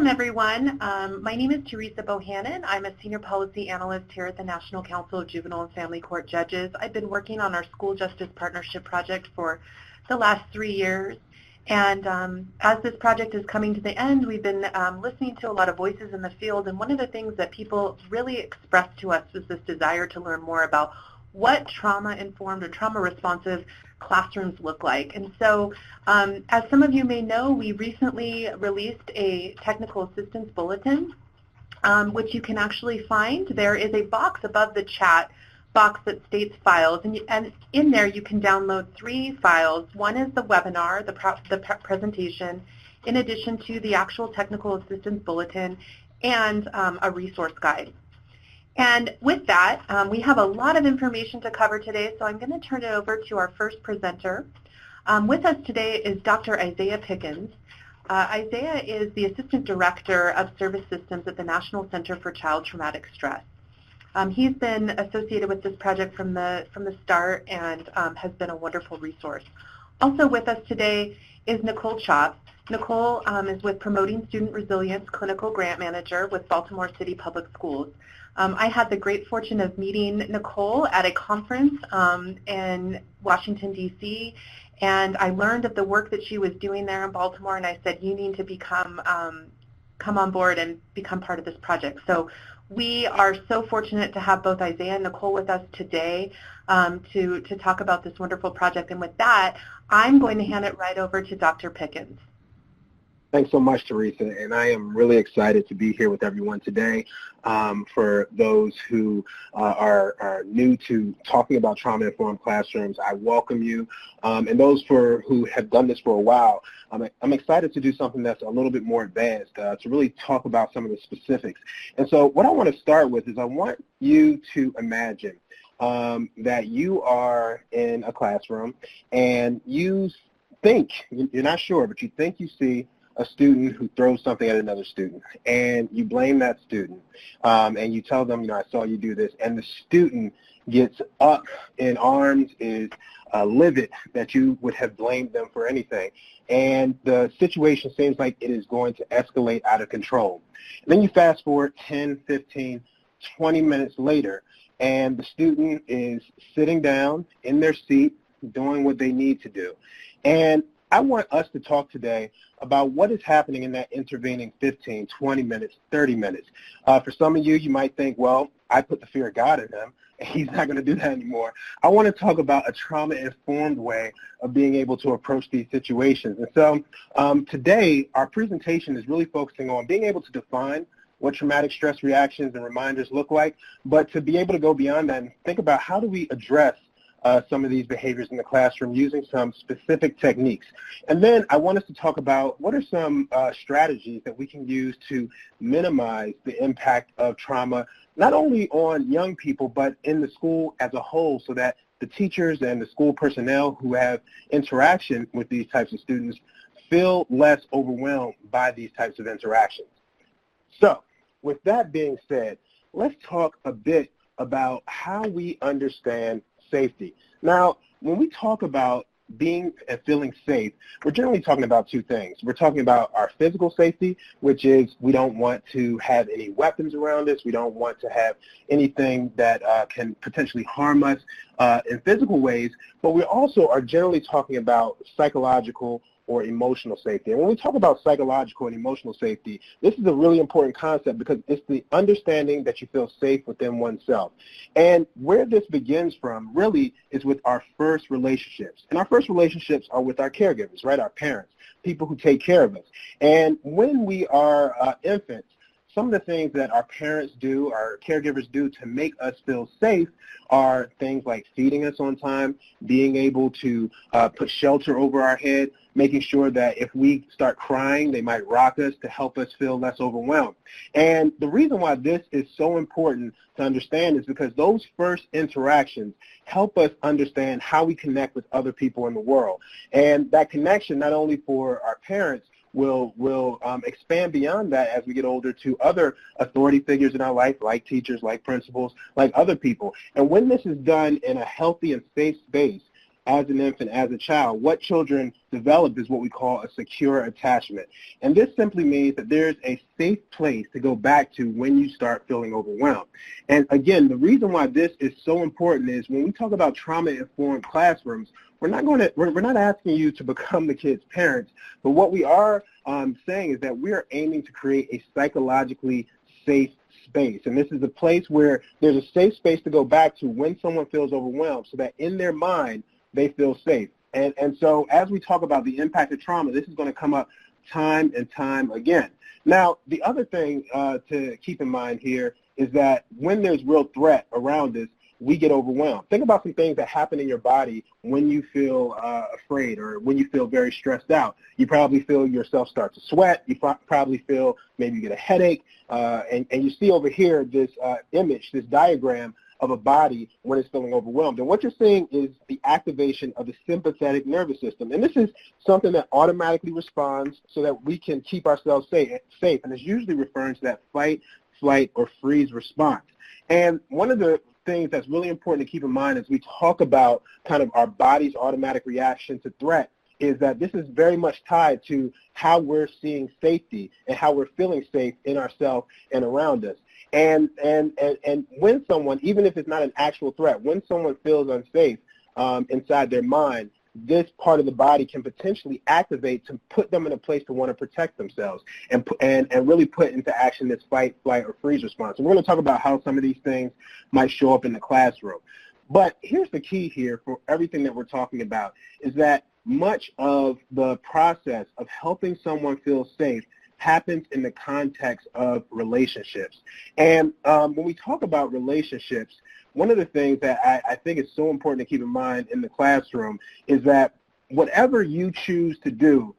everyone. My name is Teresa Bohannon. I'm a Senior Policy Analyst here at the National Council of Juvenile and Family Court Judges. I've been working on our School Justice Partnership Project for the last 3 years. And as this project is coming to the end, we've been listening to a lot of voices in the field. And one of the things that people really expressed to us was this desire to learn more about what trauma-informed or trauma-responsive classrooms look like. And so, as some of you may know, we recently released a technical assistance bulletin, which you can actually find. There is a box above the chat box that states files, and in there you can download 3 files. One is the webinar, the presentation, in addition to the actual technical assistance bulletin and a resource guide. And with that, we have a lot of information to cover today, so I'm going to turn it over to our first presenter. With us today is Dr. Isaiah Pickens. Isaiah is the Assistant Director of Service Systems at the National Center for Child Traumatic Stress. He's been associated with this project from the start and has been a wonderful resource. Also with us today is Nicole Tschopp. Nicole is with Promoting Student Resilience Clinical Grant Manager with Baltimore City Public Schools. I had the great fortune of meeting Nicole at a conference in Washington, D.C., and I learned of the work that she was doing there in Baltimore, and I said, you need to come on board and become part of this project. So we are so fortunate to have both Isaiah and Nicole with us today to talk about this wonderful project. And with that, I'm going to hand it right over to Dr. Pickens. Thanks so much, Teresa, and I am really excited to be here with everyone today. For those who are new to talking about trauma-informed classrooms, I welcome you. And those who have done this for a while, I'm excited to do something that's a little bit more advanced, to really talk about some of the specifics. And so what I want to start with is I want you to imagine that you are in a classroom and you think, you're not sure, but you think you see a student who throws something at another student, and you blame that student, and you tell them, I saw you do this, and the student gets up in arms, is livid that you would have blamed them for anything, and the situation seems like it is going to escalate out of control. And then you fast forward 10, 15, 20 minutes later, and the student is sitting down in their seat doing what they need to do. And I want us to talk today about what is happening in that intervening 15, 20 minutes, 30 minutes. For some of you, you might think, well, I put the fear of God in him, and he's not going to do that anymore. I want to talk about a trauma-informed way of being able to approach these situations. And so today, our presentation is really focusing on being able to define what traumatic stress reactions and reminders look like, but to be able to go beyond that and think about how do we address some of these behaviors in the classroom using some specific techniques. And then I want us to talk about what are some strategies that we can use to minimize the impact of trauma, not only on young people, but in the school as a whole, so that the teachers and the school personnel who have interaction with these types of students feel less overwhelmed by these types of interactions. So with that being said, let's talk a bit about how we understand safety. Now, when we talk about being and feeling safe, we're generally talking about 2 things. We're talking about our physical safety, which is we don't want to have any weapons around us. We don't want to have anything that can potentially harm us in physical ways, but we also are generally talking about psychological or emotional safety. And when we talk about psychological and emotional safety, this is a really important concept because it's the understanding that you feel safe within oneself. And where this begins from really is with our first relationships. And our first relationships are with our caregivers, right? Our parents, people who take care of us. And when we are infants, some of the things that our parents do, our caregivers do to make us feel safe are things like feeding us on time, being able to put shelter over our head, making sure that if we start crying, they might rock us to help us feel less overwhelmed. And the reason why this is so important to understand is because those first interactions help us understand how we connect with other people in the world. And that connection, not only for our parents, will expand beyond that as we get older to other authority figures in our life, like teachers, like principals, like other people. And when this is done in a healthy and safe space, as an infant, as a child, what children develop is what we call a secure attachment. And this simply means that there's a safe place to go back to when you start feeling overwhelmed. And again, the reason why this is so important is when we talk about trauma-informed classrooms, we're not asking you to become the kid's parents, but what we are saying is that we're aiming to create a psychologically safe space. And this is a place where there's a safe space to go back to when someone feels overwhelmed so that in their mind, they feel safe. And so as we talk about the impact of trauma, this is going to come up time and time again. Now, the other thing to keep in mind here is that when there's real threat around us, we get overwhelmed. Think about some things that happen in your body when you feel afraid or when you feel very stressed out. You probably feel yourself start to sweat. You probably feel maybe you get a headache. And you see over here this image, this diagram of a body when it's feeling overwhelmed. And what you're seeing is the activation of the sympathetic nervous system. And this is something that automatically responds so that we can keep ourselves safe. And it's usually referring to that fight, flight, or freeze response. And one of the things that's really important to keep in mind as we talk about kind of our body's automatic reaction to threat is that this is very much tied to how we're seeing safety and how we're feeling safe in ourselves and around us. And when someone, even if it's not an actual threat, when someone feels unsafe inside their mind, this part of the body can potentially activate to put them in a place to want to protect themselves and really put into action this fight, flight, or freeze response. And we're going to talk about how some of these things might show up in the classroom. But here's the key here for everything that we're talking about is that much of the process of helping someone feel safe happens in the context of relationships. And when we talk about relationships, one of the things that I think is so important to keep in mind in the classroom is that whatever you choose to do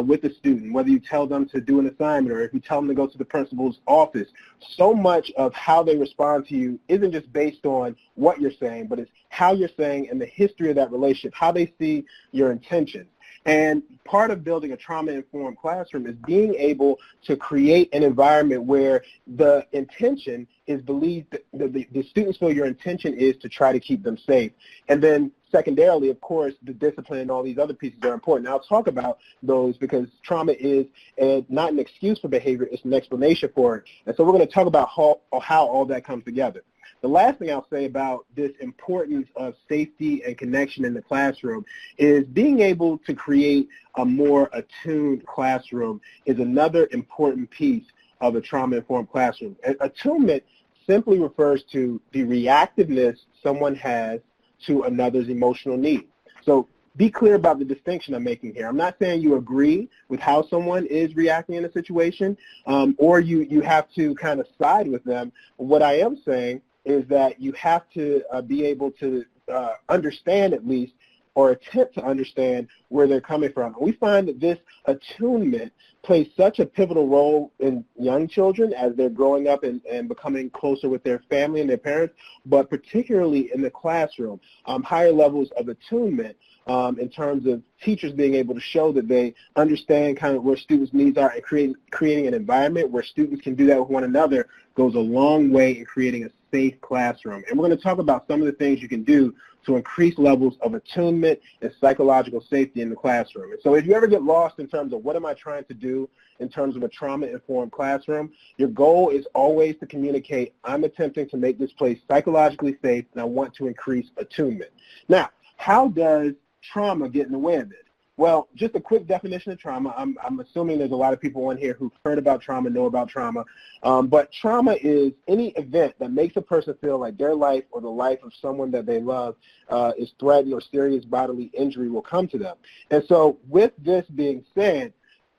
with a student, whether you tell them to do an assignment or if you tell them to go to the principal's office, so much of how they respond to you isn't just based on what you're saying, but it's how you're saying and the history of that relationship, how they see your intentions. And part of building a trauma-informed classroom is being able to create an environment where the intention is believed, the students feel your intention is to try to keep them safe. And then secondarily, of course, the discipline and all these other pieces are important. Now, I'll talk about those because trauma is not an excuse for behavior, it's an explanation for it. And so we're going to talk about how all that comes together. The last thing I'll say about this importance of safety and connection in the classroom is being able to create a more attuned classroom is another important piece of a trauma-informed classroom. Attunement simply refers to the reactiveness someone has to another's emotional need. So be clear about the distinction I'm making here. I'm not saying you agree with how someone is reacting in a situation or you have to kind of side with them. What I am saying is that you have to be able to understand at least or attempt to understand where they're coming from. We find that this attunement plays such a pivotal role in young children as they're growing up and becoming closer with their family and their parents, but particularly in the classroom, higher levels of attunement in terms of teachers being able to show that they understand kind of where students' needs are and creating an environment where students can do that with one another goes a long way in creating a safe classroom. And we're going to talk about some of the things you can do to increase levels of attunement and psychological safety in the classroom. And so if you ever get lost in terms of what am I trying to do in terms of a trauma-informed classroom, your goal is always to communicate, I'm attempting to make this place psychologically safe and I want to increase attunement. Now, how does trauma get in the way of this? Well, just a quick definition of trauma. I'm assuming there's a lot of people on here who've heard about trauma, know about trauma. But trauma is any event that makes a person feel like their life or the life of someone that they love is threatened or serious bodily injury will come to them. And so with this being said,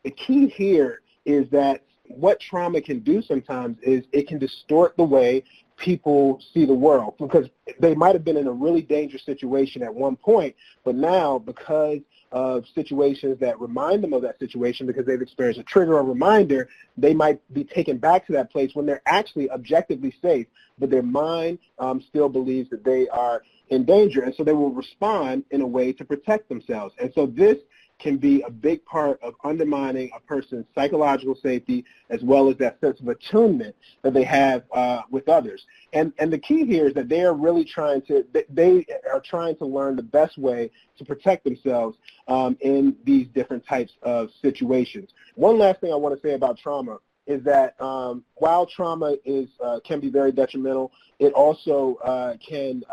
the key here is that what trauma can do sometimes is it can distort the way people see the world because they might have been in a really dangerous situation at one point, but now because of situations that remind them of that situation because they've experienced a trigger or reminder, they might be taken back to that place when they're actually objectively safe, but their mind still believes that they are in danger, and so they will respond in a way to protect themselves. And so this can be a big part of undermining a person's psychological safety as well as that sense of attunement that they have with others. And the key here is that they are really trying to learn the best way to protect themselves in these different types of situations. One last thing I want to say about trauma is that while trauma can be very detrimental, it also can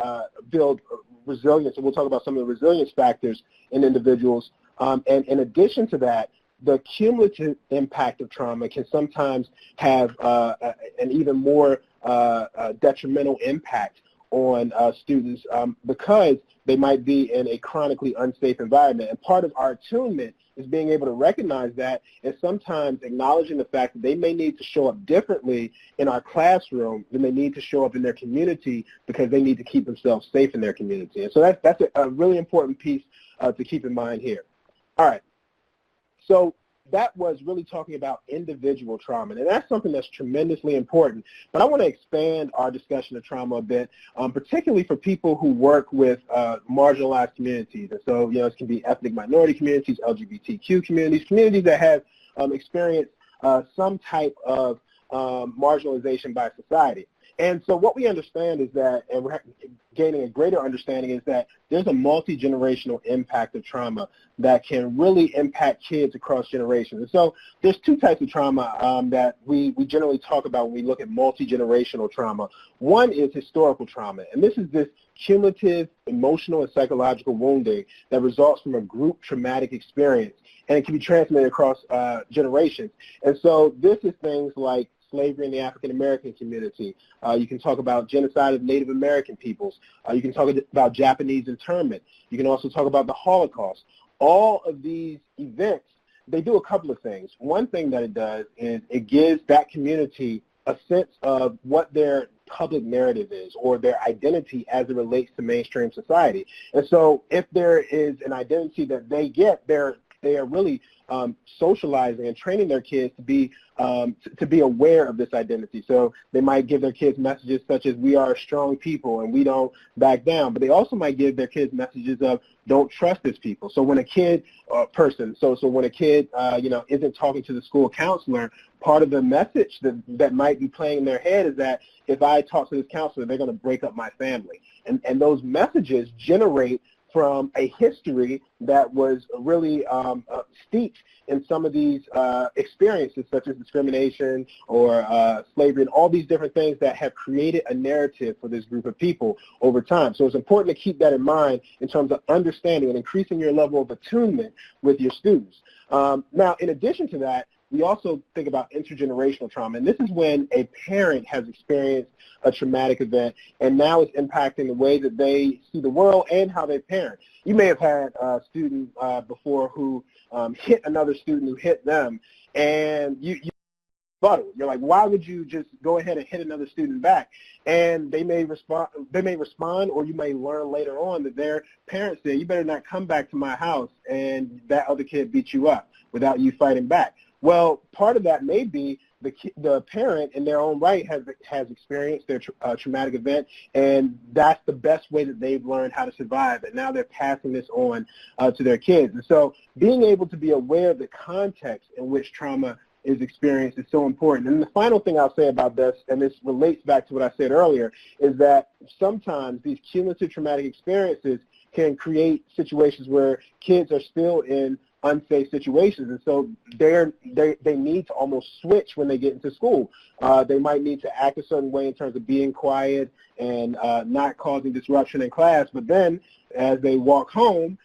build resilience, and we'll talk about some of the resilience factors in individuals. And in addition to that, the cumulative impact of trauma can sometimes have an even more detrimental impact on students because they might be in a chronically unsafe environment. And part of our attunement is being able to recognize that and sometimes acknowledging the fact that they may need to show up differently in our classroom than they need to show up in their community because they need to keep themselves safe in their community. And so that's a really important piece to keep in mind here. All right. So that was really talking about individual trauma, and that's something that's tremendously important. But I want to expand our discussion of trauma a bit, particularly for people who work with marginalized communities. And so, it can be ethnic minority communities, LGBTQ communities that have experienced some type of marginalization by society. And so what we understand is that, and we're gaining a greater understanding, is that there's a multi-generational impact of trauma that can really impact kids across generations. And so there's two types of trauma that we generally talk about when we look at multi-generational trauma. One is historical trauma, and this is this cumulative emotional and psychological wounding that results from a group traumatic experience, and it can be transmitted across generations. And so this is things like slavery in the African American community. You can talk about genocide of Native American peoples. You can talk about Japanese internment. You can also talk about the Holocaust. All of these events, they do a couple of things. One thing that it does is it gives that community a sense of what their public narrative is or their identity as it relates to mainstream society. And so if there is an identity that they get, they are really socializing and training their kids to be aware of this identity. So they might give their kids messages such as, we are a strong people and we don't back down. But they also might give their kids messages of, don't trust this people. So when a kid when a kid isn't talking to the school counselor, part of the message that might be playing in their head is that if I talk to this counselor, they're going to break up my family. And those messages generate from a history that was really steeped in some of these experiences, such as discrimination or slavery and all these different things that have created a narrative for this group of people over time. So it's important to keep that in mind in terms of understanding and increasing your level of attunement with your students. Now, in addition to that, we also think about intergenerational trauma, and this is when a parent has experienced a traumatic event, and now it's impacting the way that they see the world and how they parent. You may have had a student before who hit another student who hit them, and you rebuttal. You're like, why would you just go ahead and hit another student back? And they may respond, or you may learn later on that their parents said, you better not come back to my house and that other kid beat you up without you fighting back. Well, part of that may be the parent in their own right has experienced their traumatic event, and that's the best way that they've learned how to survive, and now they're passing this on to their kids. And so being able to be aware of the context in which trauma is experienced is so important. And the final thing I'll say about this, and this relates back to what I said earlier, is that sometimes these cumulative traumatic experiences can create situations where kids are still in unsafe situations, and so they need to almost switch when they get into school. They might need to act a certain way in terms of being quiet and not causing disruption in class, but then as they walk home,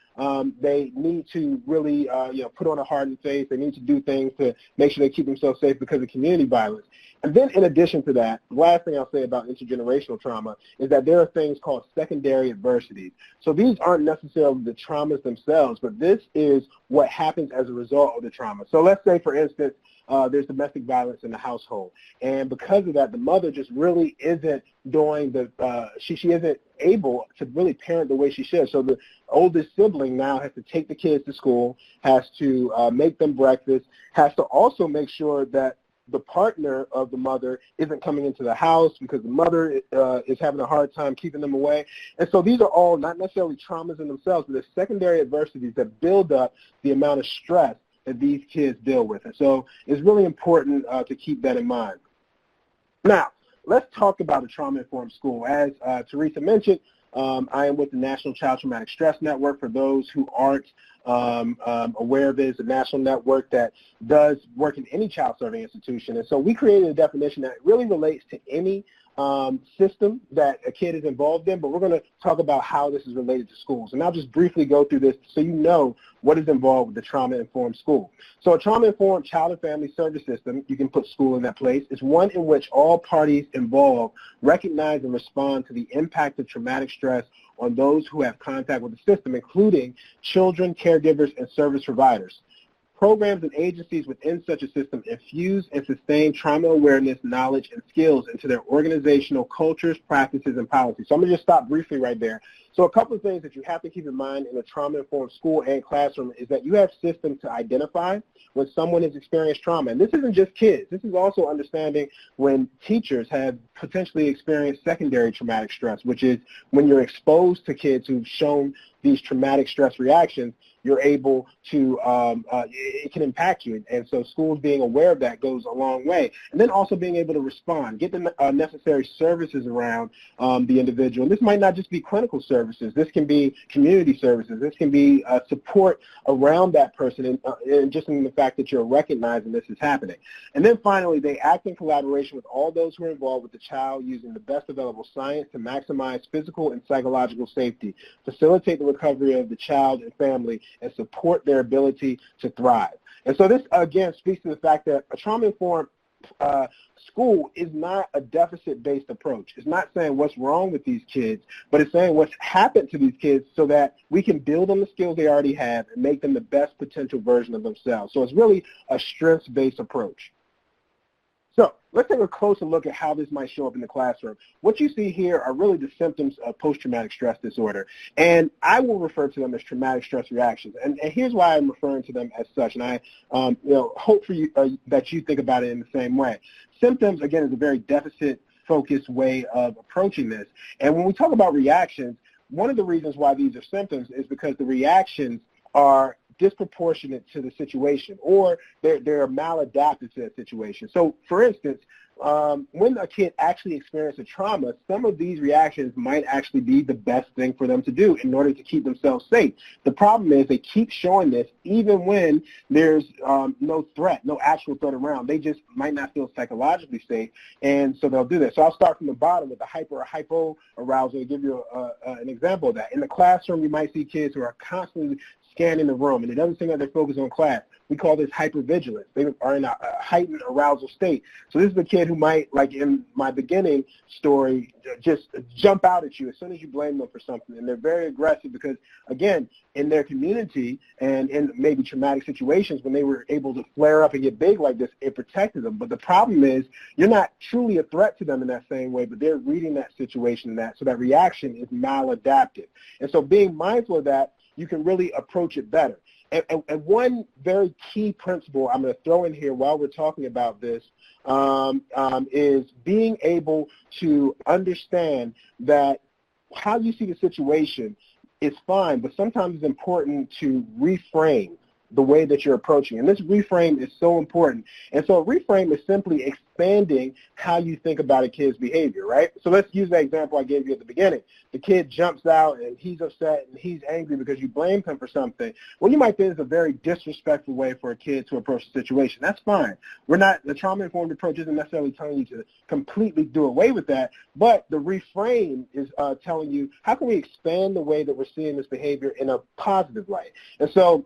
they need to really put on a hardened face. They need to do things to make sure they keep themselves safe because of community violence. And then in addition to that, the last thing I'll say about intergenerational trauma is that there are things called secondary adversities. So these aren't necessarily the traumas themselves, but this is what happens as a result of the trauma. So let's say, for instance, there's domestic violence in the household. And because of that, the mother just really isn't doing she isn't able to really parent the way she should. So the oldest sibling now has to take the kids to school, has to make them breakfast, has to also make sure that the partner of the mother isn't coming into the house because the mother is having a hard time keeping them away. And so these are all not necessarily traumas in themselves, but they're secondary adversities that build up the amount of stress that these kids deal with. And so it's really important to keep that in mind. Now, let's talk about a trauma-informed school. As Teresa mentioned, I am with the National Child Traumatic Stress Network. For those who aren't aware of it, it's a national network that does work in any child-serving institution. And so we created a definition that really relates to any system that a kid is involved in, but we're going to talk about how this is related to schools. And I'll just briefly go through this so you know what is involved with the trauma-informed school. So a trauma-informed child and family service system, you can put school in that place, is one in which all parties involved recognize and respond to the impact of traumatic stress on those who have contact with the system, including children, caregivers, and service providers. Programs and agencies within such a system infuse and sustain trauma awareness, knowledge, and skills into their organizational cultures, practices, and policies. So I'm going to just stop briefly right there. So a couple of things that you have to keep in mind in a trauma-informed school and classroom is that you have systems to identify when someone has experienced trauma. And this isn't just kids. This is also understanding when teachers have potentially experienced secondary traumatic stress, which is when you're exposed to kids who've shown these traumatic stress reactions, you're able to, it can impact you. And so schools being aware of that goes a long way. And then also being able to respond, get the necessary services around the individual. And this might not just be clinical services. This can be community services. This can be support around that person, and just in the fact that you're recognizing this is happening. And then finally, they act in collaboration with all those who are involved with the child using the best available science to maximize physical and psychological safety, facilitate the recovery of the child and family, and support their ability to thrive. And so this, again, speaks to the fact that a trauma-informed school is not a deficit-based approach. It's not saying what's wrong with these kids, but it's saying what's happened to these kids so that we can build on the skills they already have and make them the best potential version of themselves. So it's really a strengths-based approach. So let's take a closer look at how this might show up in the classroom. What you see here are really the symptoms of post-traumatic stress disorder, and I will refer to them as traumatic stress reactions. And here's why I'm referring to them as such, and I hope for you that you think about it in the same way. Symptoms, again, is a very deficit-focused way of approaching this. And when we talk about reactions, one of the reasons why these are symptoms is because the reactions are disproportionate to the situation, or they're maladapted to that situation. So, for instance, when a kid actually experiences a trauma, some of these reactions might actually be the best thing for them to do in order to keep themselves safe. The problem is they keep showing this even when there's no threat, no actual threat around. They just might not feel psychologically safe, and so they'll do this. So I'll start from the bottom with the hyper or hypo arousal to give you an example of that. In the classroom, you might see kids who are constantly scanning the room, and it doesn't seem like they're focused on class. We call this hypervigilance. They are in a heightened arousal state. So this is the kid who might, like in my beginning story, just jump out at you as soon as you blame them for something. And they're very aggressive because, again, in their community and in maybe traumatic situations, when they were able to flare up and get big like this, it protected them. But the problem is you're not truly a threat to them in that same way, but they're reading that situation, so that reaction is maladaptive. And so being mindful of that, you can really approach it better. And one very key principle I'm going to throw in here while we're talking about this is being able to understand that how you see the situation is fine, but sometimes it's important to reframe the way that you're approaching. And this reframe is so important. And so a reframe is simply expanding how you think about a kid's behavior, right? So let's use that example I gave you at the beginning. The kid jumps out and he's upset and he's angry because you blamed him for something. Well, you might think it's a very disrespectful way for a kid to approach the situation. That's fine. The trauma-informed approach isn't necessarily telling you to completely do away with that, but the reframe is telling you, how can we expand the way that we're seeing this behavior in a positive light? And so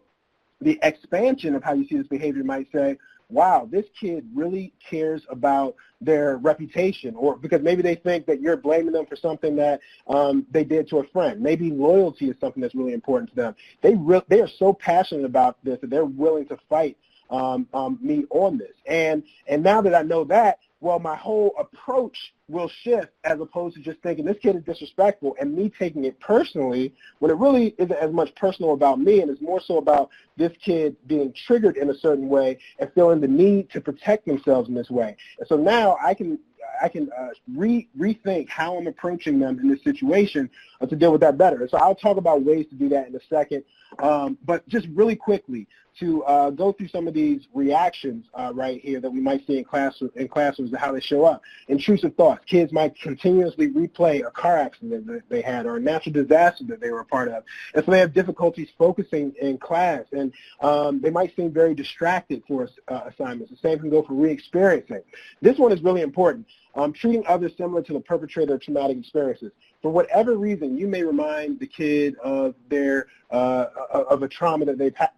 the expansion of how you see this behavior might say, wow, this kid really cares about their reputation, or because maybe they think that you're blaming them for something that they did to a friend. Maybe loyalty is something that's really important to them. They are so passionate about this that they're willing to fight me on this. And now that I know that, well, my whole approach will shift as opposed to just thinking this kid is disrespectful and me taking it personally when it really isn't as much personal about me and it's more so about this kid being triggered in a certain way and feeling the need to protect themselves in this way. And so now I can rethink how I'm approaching them in this situation to deal with that better. And so I'll talk about ways to do that in a second. But just really quickly to go through some of these reactions right here that we might see in classrooms and how they show up. Intrusive thoughts. Kids might continuously replay a car accident that they had or a natural disaster that they were a part of. And so they have difficulties focusing in class, and they might seem very distracted for assignments. The same can go for re-experiencing. This one is really important. Treating others similar to the perpetrator of traumatic experiences. For whatever reason, you may remind the kid of their of a trauma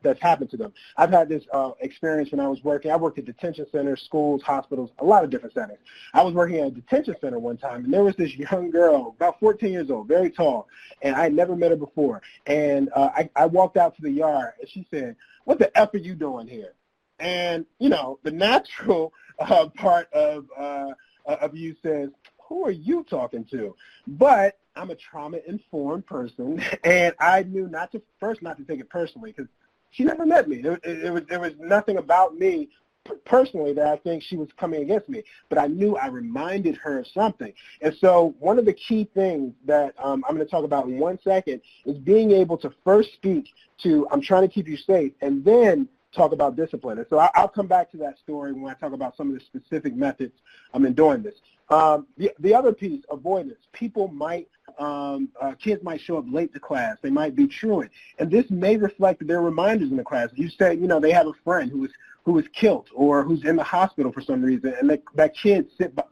that's happened to them. I've had this experience when I was working. I worked at detention centers, schools, hospitals, a lot of different settings. I was working at a detention center one time, and there was this young girl, about 14 years old, very tall, and I had never met her before. And I walked out to the yard, and she said, "What the F are you doing here?" And, you know, the natural part of you says, who are you talking to? But I'm a trauma-informed person, and I knew not to take it personally because she never met me. There was nothing about me personally that I think she was coming against me, but I knew I reminded her of something. And so one of the key things that I'm going to talk about in 1 second is being able to first speak to, I'm trying to keep you safe, and then talk about discipline. And so I'll come back to that story when I talk about some of the specific methods in doing this. The other piece, avoidance. People might, kids might show up late to class. They might be truant. And this may reflect their reminders in the class. You say, you know, they have a friend who was killed or who's in the hospital for some reason, and that kid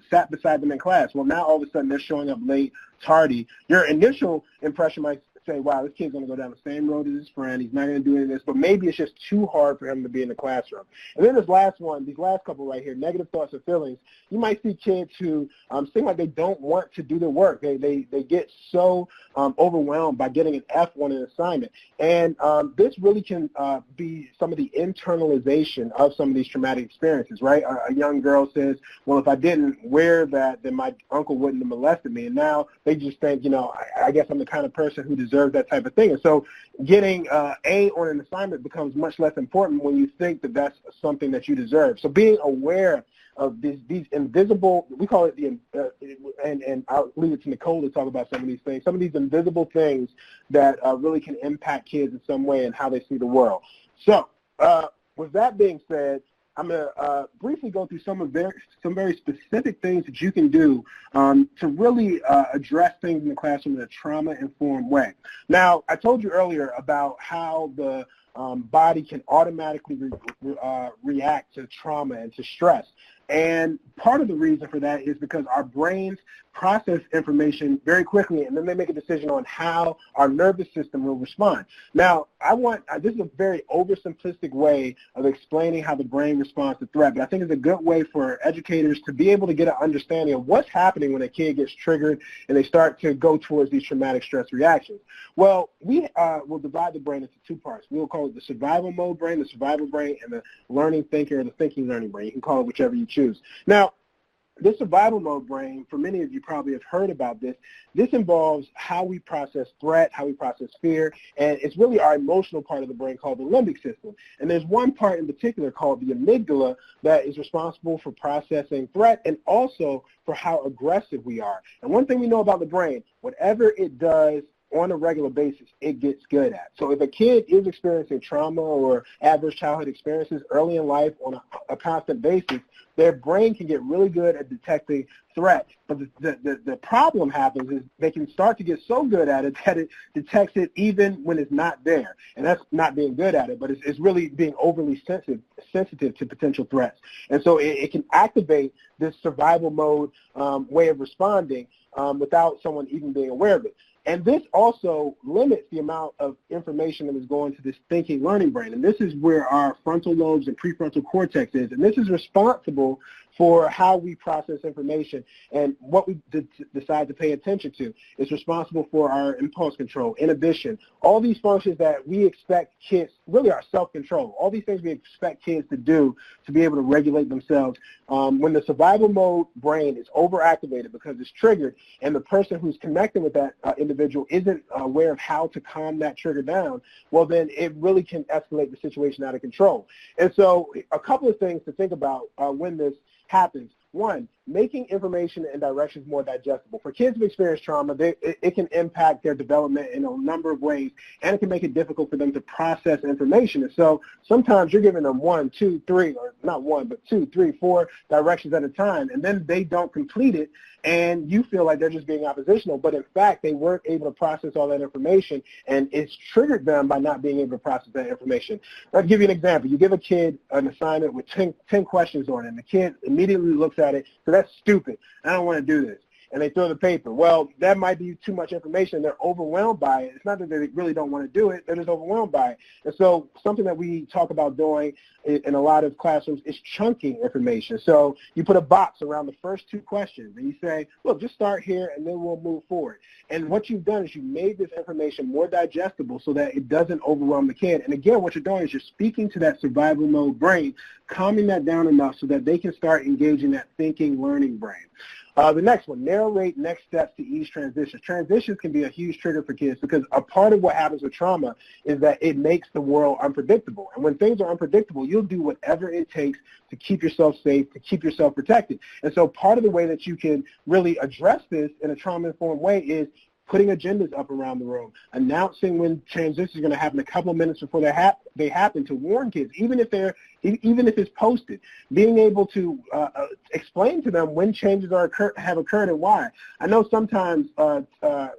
sat beside them in class. Well, now all of a sudden they're showing up late, tardy. Your initial impression might say, wow, this kid's going to go down the same road as his friend. He's not going to do any of this, but maybe it's just too hard for him to be in the classroom. And then this last one, these last couple right here, negative thoughts and feelings. You might see kids who seem like they don't want to do their work. They get so overwhelmed by getting an F on an assignment. And this really can be some of the internalization of some of these traumatic experiences, right? A young girl says, well, if I didn't wear that, then my uncle wouldn't have molested me. And now they just think, you know, I guess I'm the kind of person who deserves that type of thing. And so getting A on an assignment becomes much less important when you think that that's something that you deserve. So being aware of these invisible, we call it and I'll leave it to Nicole to talk about some of these things, some of these invisible things that really can impact kids in some way and how they see the world. So with that being said, I'm going to briefly go through some very specific things that you can do to really address things in the classroom in a trauma-informed way. Now, I told you earlier about how the body can automatically react to trauma and to stress. And part of the reason for that is because our brains process information very quickly, and then they make a decision on how our nervous system will respond. Now, this is a very oversimplistic way of explaining how the brain responds to threat, but I think it's a good way for educators to be able to get an understanding of what's happening when a kid gets triggered and they start to go towards these traumatic stress reactions. Well, we will divide the brain into two parts. We'll call it the survival mode brain, the survival brain, and the learning thinking or the thinking learning brain. You can call it whichever you choose. Now, this survival mode brain, for many of you probably have heard about this, this involves how we process threat, how we process fear, and it's really our emotional part of the brain called the limbic system. And there's one part in particular called the amygdala that is responsible for processing threat and also for how aggressive we are. And one thing we know about the brain, whatever it does on a regular basis, it gets good at. So if a kid is experiencing trauma or adverse childhood experiences early in life on a constant basis, their brain can get really good at detecting threat. But the problem happens is they can start to get so good at it that it detects it even when it's not there. And that's not being good at it, but it's really being overly sensitive to potential threats. And so it can activate this survival mode way of responding without someone even being aware of it. And this also limits the amount of information that is going to this thinking learning brain. And this is where our frontal lobes and prefrontal cortex is. And this is responsible for how we process information, and what we decide to pay attention to is responsible for our impulse control, inhibition, all these functions that we expect kids, really our self-control, all these things we expect kids to do to be able to regulate themselves. When the survival mode brain is overactivated because it's triggered, and the person who's connecting with that individual isn't aware of how to calm that trigger down, well, then it really can escalate the situation out of control. And so a couple of things to think about when this happens. One, making information and directions more digestible. For kids who experience trauma, it can impact their development in a number of ways, and it can make it difficult for them to process information. And so sometimes you're giving them 1, 2, 3, or not 1, but 2, 3, 4 directions at a time, and then they don't complete it, and you feel like they're just being oppositional, but in fact, they weren't able to process all that information, and it's triggered them by not being able to process that information. I'll give you an example. You give a kid an assignment with 10 questions on it, and the kid immediately looks at it, so that's stupid. I don't want to do this. And they throw the paper. Well, that might be too much information. They're overwhelmed by it. It's not that they really don't want to do it. They're just overwhelmed by it. And so something that we talk about doing in a lot of classrooms is chunking information. So you put a box around the first 2 questions, and you say, look, just start here, and then we'll move forward. And what you've done is you made this information more digestible so that it doesn't overwhelm the kid. And again, what you're doing is you're speaking to that survival mode brain, calming that down enough so that they can start engaging that thinking, learning brain. The next one, narrate next steps to ease transitions. Transitions can be a huge trigger for kids because a part of what happens with trauma is that it makes the world unpredictable. And when things are unpredictable, you'll do whatever it takes to keep yourself safe, to keep yourself protected. And so part of the way that you can really address this in a trauma-informed way is putting agendas up around the room, announcing when transitions are going to happen a couple of minutes before they happen to warn kids, even if it's posted, being able to explain to them when changes have occurred and why. I know sometimes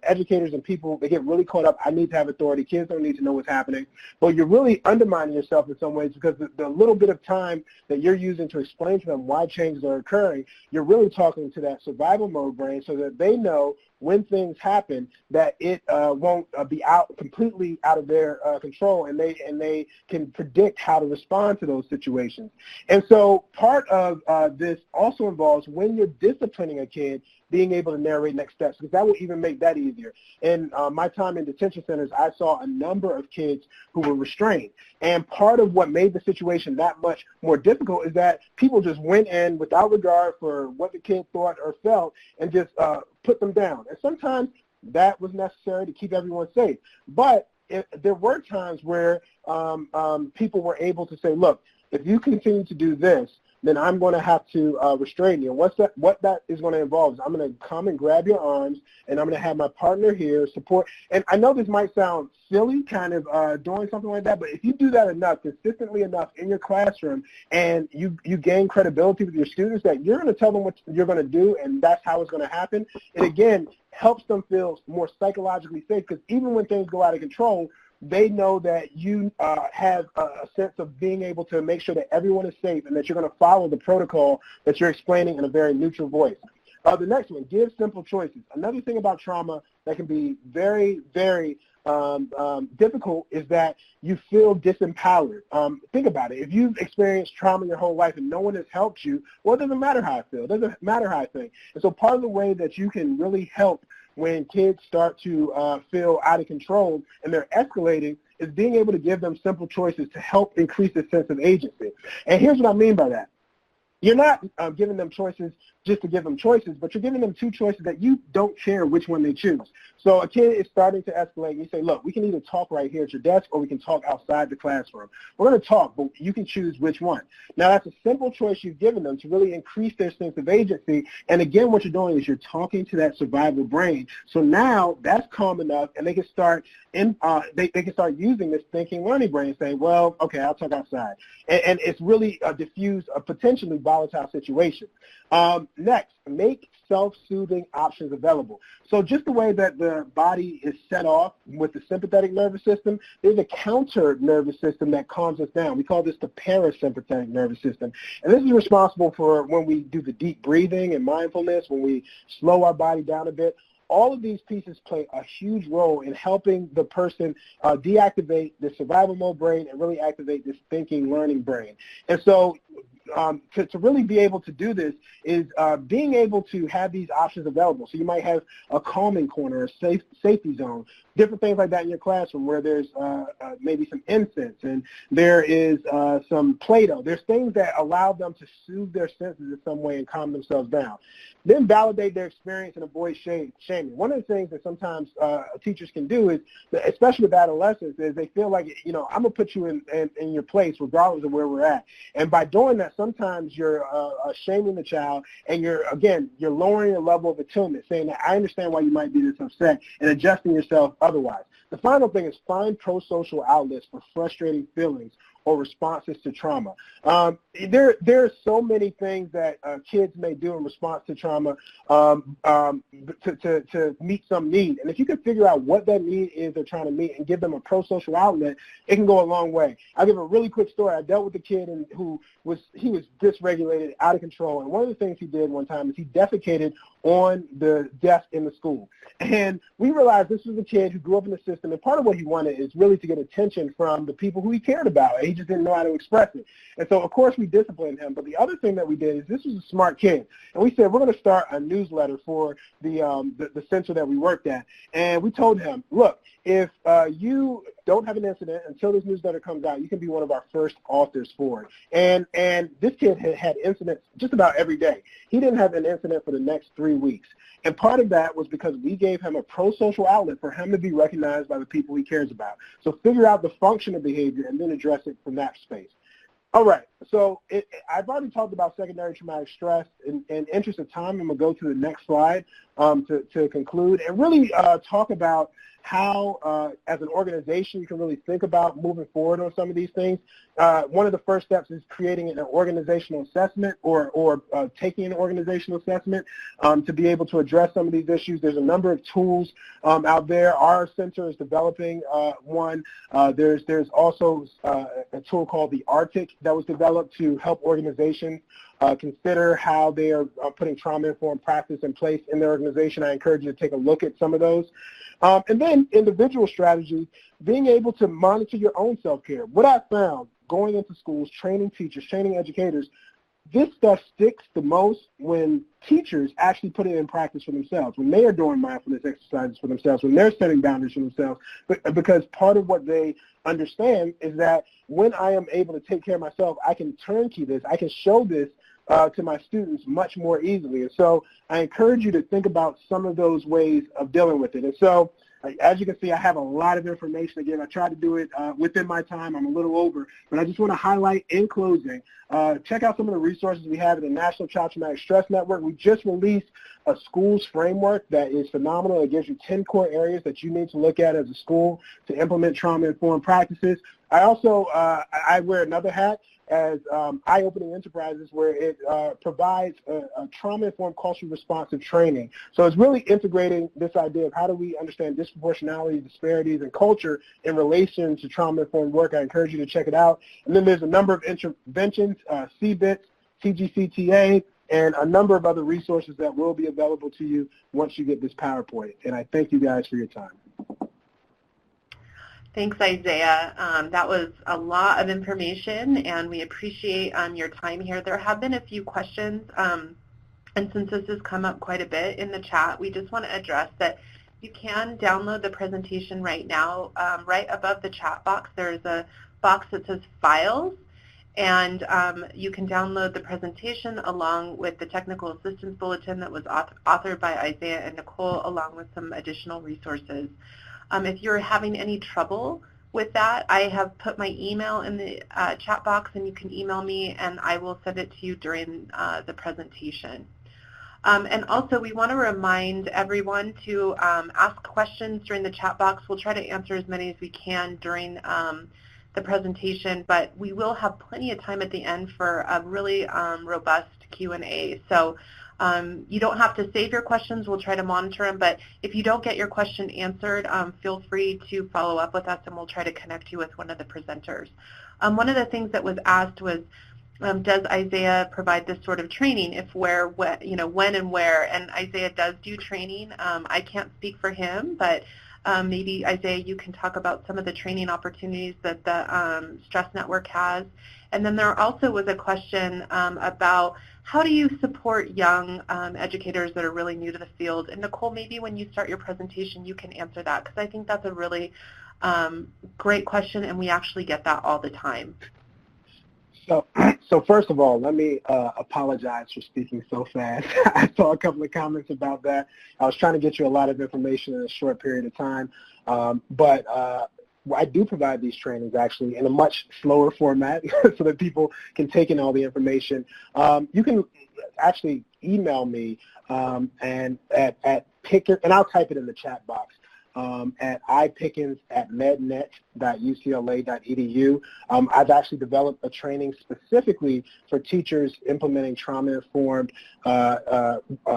educators and people, they get really caught up, I need to have authority, kids don't need to know what's happening. Well, you're really undermining yourself in some ways because the little bit of time that you're using to explain to them why changes are occurring, you're really talking to that survival mode brain so that they know when things happen that it won't be completely out of their control, and they can predict how to respond to those situations. And so part of this also involves when you're disciplining a kid, being able to narrate next steps, because that will even make that easier. In my time in detention centers, I saw a number of kids who were restrained. And part of what made the situation that much more difficult is that people just went in without regard for what the kid thought or felt and just put them down. And sometimes that was necessary to keep everyone safe. But there were times where people were able to say, look, if you continue to do this, then I'm going to have to restrain you. What that is going to involve is I'm going to come and grab your arms, and I'm going to have my partner here support. And I know this might sound silly, kind of doing something like that, but if you do that enough, consistently enough in your classroom, and you gain credibility with your students that you're going to tell them what you're going to do, and that's how it's going to happen, it again helps them feel more psychologically safe, because even when things go out of control, they know that you have a sense of being able to make sure that everyone is safe and that you're going to follow the protocol that you're explaining in a very neutral voice. The next one, give simple choices. Another thing about trauma that can be very, very difficult is that you feel disempowered. Think about it. If you've experienced trauma your whole life and no one has helped you, well, it doesn't matter how I feel. It doesn't matter how I think. And so part of the way that you can really help when kids start to feel out of control and they're escalating is being able to give them simple choices to help increase the sense of agency. And here's what I mean by that. You're not giving them choices just to give them choices, but you're giving them 2 choices that you don't care which one they choose. So a kid is starting to escalate, and you say, look, we can either talk right here at your desk or we can talk outside the classroom. We're going to talk, but you can choose which one. Now, that's a simple choice you've given them to really increase their sense of agency. And again, what you're doing is you're talking to that survival brain. So now that's calm enough, and they can start they can start using this thinking, learning brain and saying, well, okay, I'll talk outside. And it's really diffused a potentially volatile situation. Next, make self-soothing options available. So just the way that the body is set off with the sympathetic nervous system, there's a counter nervous system that calms us down. We call this the parasympathetic nervous system. And this is responsible for when we do the deep breathing and mindfulness, when we slow our body down a bit. All of these pieces play a huge role in helping the person deactivate the survival mode brain and really activate this thinking, learning brain. And so to really be able to do this is being able to have these options available. So you might have a calming corner, a safety zone, different things like that in your classroom where there's maybe some incense and there is some Play-Doh. There's things that allow them to soothe their senses in some way and calm themselves down. Then validate their experience and avoid shaming. One of the things that sometimes teachers can do is, especially with adolescents, is they feel like, I'm going to put you in your place regardless of where we're at. And by doing that, sometimes you're shaming the child and you're lowering your level of attunement, saying that I understand why you might be this upset and adjusting yourself otherwise. The final thing is find pro-social outlets for frustrating feelings or responses to trauma. There are so many things that kids may do in response to trauma to meet some need. And if you can figure out what that need is they're trying to meet and give them a pro-social outlet, it can go a long way. I'll give a really quick story. I dealt with a kid who was dysregulated, out of control. And one of the things he did one time is he defecated on the desk in the school. And we realized this was a kid who grew up in the system, and part of what he wanted is really to get attention from the people who he cared about, and he just didn't know how to express it. And so, of course, we disciplined him. But the other thing that we did is this was a smart kid, and we said we're going to start a newsletter for the center that we worked at. And we told him, look, if you don't have an incident until this newsletter comes out, you can be one of our first authors for it. And this kid had incidents just about every day. He didn't have an incident for the next 3 weeks. And part of that was because we gave him a pro-social outlet for him to be recognized by the people he cares about. So figure out the function of behavior and then address it from that space. All right, so I've already talked about secondary traumatic stress. In interest of time, I'm going to go to the next slide to conclude and really talk about how, as an organization, you can really think about moving forward on some of these things. One of the first steps is creating an organizational assessment or taking an organizational assessment to be able to address some of these issues. There's a number of tools out there. Our center is developing one. There's also a tool called the Arctic that was developed to help organizations consider how they are putting trauma-informed practice in place in their organization. I encourage you to take a look at some of those. And then individual strategies, being able to monitor your own self-care. What I found going into schools, training teachers, training educators, this stuff sticks the most when teachers actually put it in practice for themselves, when they are doing mindfulness exercises for themselves, when they're setting boundaries for themselves, because part of what they understand is that when I am able to take care of myself, I can turnkey this, I can show this to my students much more easily. And so I encourage you to think about some of those ways of dealing with it. And so as you can see, I have a lot of information. Again, I tried to do it within my time. I'm a little over, but I just want to highlight in closing, check out some of the resources we have in the National Child Traumatic Stress Network. We just released a schools framework that is phenomenal. It gives you 10 core areas that you need to look at as a school to implement trauma-informed practices. I also, I wear another hat as iOpening Enterprises, where it provides a trauma-informed culturally responsive training. So it's really integrating this idea of how do we understand disproportionality, disparities, and culture in relation to trauma-informed work. I encourage you to check it out. And then there's a number of interventions, CBITS, TGCTA, and a number of other resources that will be available to you once you get this PowerPoint. And I thank you guys for your time. Thanks, Isaiah. That was a lot of information, and we appreciate your time here. There have been a few questions, and since this has come up quite a bit in the chat, we just want to address that you can download the presentation right now. Right above the chat box, there's a box that says Files, and you can download the presentation along with the Technical Assistance Bulletin that was authored by Isaiah and Nicole, along with some additional resources. If you're having any trouble with that, I have put my email in the chat box, and you can email me, and I will send it to you during the presentation. And also, we want to remind everyone to ask questions during the chat box. We'll try to answer as many as we can during the presentation, but we will have plenty of time at the end for a really robust Q&A. So you don't have to save your questions. We'll try to monitor them, but if you don't get your question answered, feel free to follow up with us, and we'll try to connect you with one of the presenters. One of the things that was asked was, does Isaiah provide this sort of training? If where, when and where? And Isaiah does do training. I can't speak for him, but maybe Isaiah, you can talk about some of the training opportunities that the Stress Network has, And then there also was a question about how do you support young educators that are really new to the field? And Nicole, maybe when you start your presentation, you can answer that, because I think that's a really great question, and we actually get that all the time. So first of all, let me apologize for speaking so fast. I saw a couple of comments about that. I was trying to get you a lot of information in a short period of time, but I do provide these trainings actually in a much slower format so that people can take in all the information. You can actually email me and at Pickens, and I'll type it in the chat box, at ipickens@mednet.ucla.edu. I've actually developed a training specifically for teachers implementing trauma-informed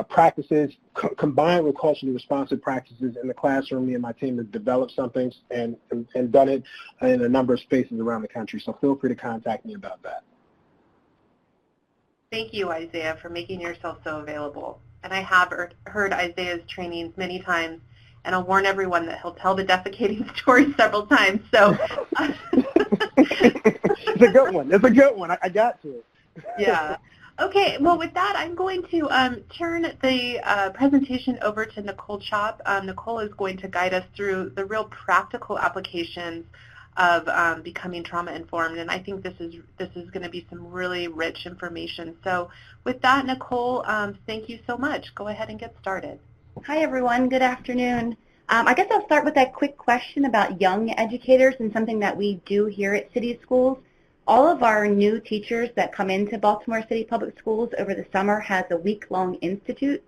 practices combined with culturally responsive practices in the classroom. Me and my team have developed something and done it in a number of spaces around the country, so feel free to contact me about that. Thank you, Isaiah, for making yourself so available. And I have heard Isaiah's trainings many times, and I'll warn everyone that he'll tell the defecating story several times. So it's a good one. It's a good one. I got to. Yeah. Okay. Well, with that, I'm going to turn the presentation over to Nicole Tschopp. Nicole is going to guide us through the real practical applications of becoming trauma-informed, and I think this is going to be some really rich information. So with that, Nicole, thank you so much. Go ahead and get started. Hi, everyone. Good afternoon. I guess I'll start with that quick question about young educators and something that we do here at City Schools. All of our new teachers that come into Baltimore City Public Schools over the summer has a week-long institute.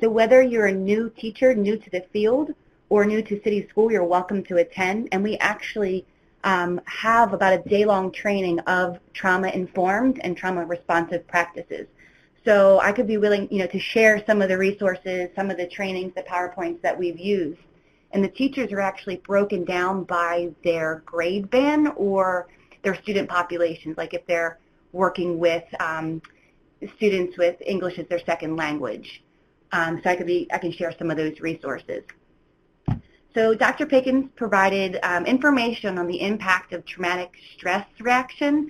So whether you're a new teacher, new to the field, or new to City School, you're welcome to attend. And we actually have about a day-long training of trauma-informed and trauma-responsive practices. So I could be willing, to share some of the resources, some of the trainings, the PowerPoints that we've used. And the teachers are actually broken down by their grade band or their student populations, like if they're working with students with English as their second language. So I can share some of those resources. So Dr. Pickens provided information on the impact of traumatic stress reaction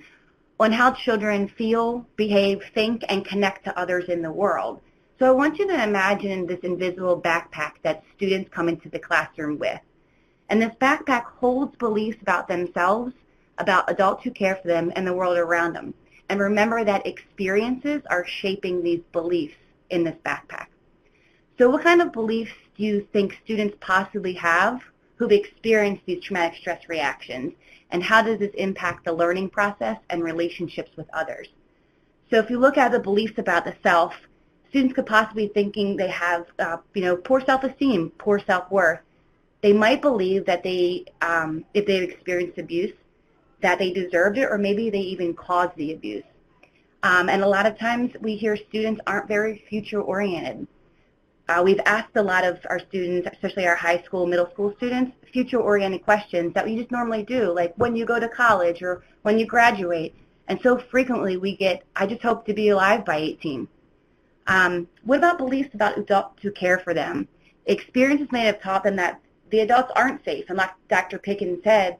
on how children feel, behave, think, and connect to others in the world. So I want you to imagine this invisible backpack that students come into the classroom with. And this backpack holds beliefs about themselves, about adults who care for them, and the world around them. And remember that experiences are shaping these beliefs in this backpack. So what kind of beliefs do you think students possibly have who've experienced these traumatic stress reactions? And how does this impact the learning process and relationships with others? So if you look at the beliefs about the self, students could possibly be thinking they have, poor self-esteem, poor self-worth. They might believe that if they've experienced abuse, that they deserved it, or maybe they even caused the abuse. And a lot of times we hear students aren't very future-oriented. We've asked a lot of our students, especially our high school, middle school students, future-oriented questions that we just normally do, like when you go to college or when you graduate. And so frequently we get, I just hope to be alive by 18. What about beliefs about adults who care for them? Experiences may have taught them that the adults aren't safe. And like Dr. Pickens said,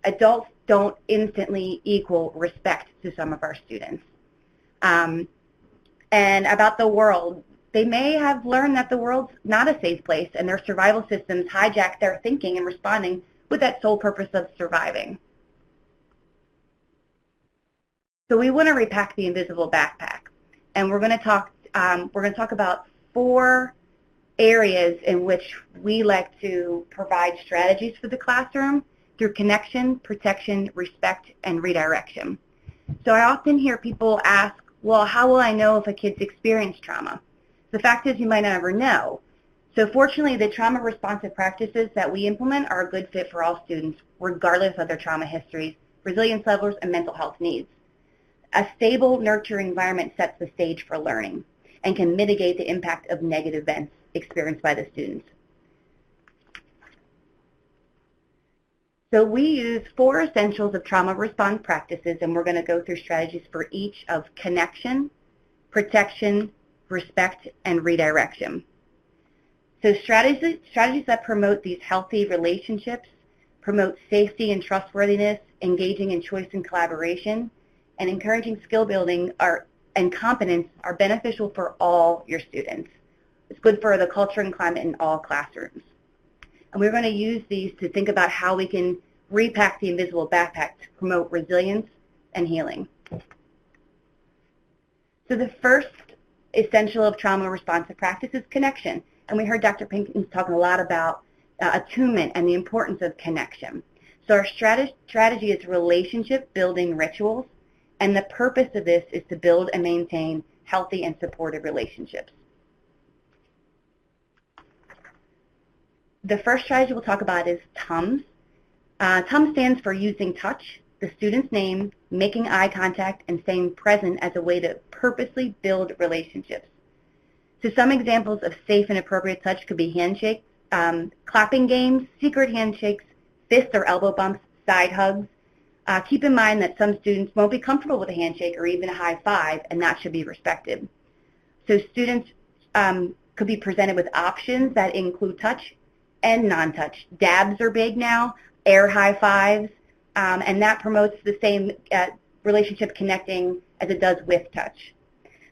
adults don't instantly equal respect to some of our students. And about the world, they may have learned that the world's not a safe place and their survival systems hijack their thinking and responding with that sole purpose of surviving. So we want to repack the invisible backpack, and we're going to talk about 4 areas in which we like to provide strategies for the classroom through connection, protection, respect, and redirection. So I often hear people ask, well, how will I know if a kid's experienced trauma? The fact is you might never know. So fortunately, the trauma-responsive practices that we implement are a good fit for all students, regardless of their trauma histories, resilience levels, and mental health needs. A stable, nurturing environment sets the stage for learning and can mitigate the impact of negative events experienced by the students. So we use 4 essentials of trauma response practices, and we're going to go through strategies for each of connection, protection, respect, and redirection. So strategies that promote these healthy relationships, promote safety and trustworthiness, engaging in choice and collaboration, and encouraging skill building and competence are beneficial for all your students. It's good for the culture and climate in all classrooms. And we're going to use these to think about how we can repack the invisible backpack to promote resilience and healing. So the first essential of trauma responsive practice is connection. And we heard Dr. Pickens talking a lot about attunement and the importance of connection. So our strategy is relationship building rituals, and the purpose of this is to build and maintain healthy and supportive relationships. The first strategy we'll talk about is TUMS. TUMS stands for using touch, the student's name, making eye contact, and staying present as a way to purposely build relationships. So some examples of safe and appropriate touch could be handshakes, clapping games, secret handshakes, fist or elbow bumps, side hugs. Keep in mind that some students won't be comfortable with a handshake or even a high five, and that should be respected. So students could be presented with options that include touch and non-touch. Dabs are big now, air high fives, and that promotes the same relationship connecting as it does with touch.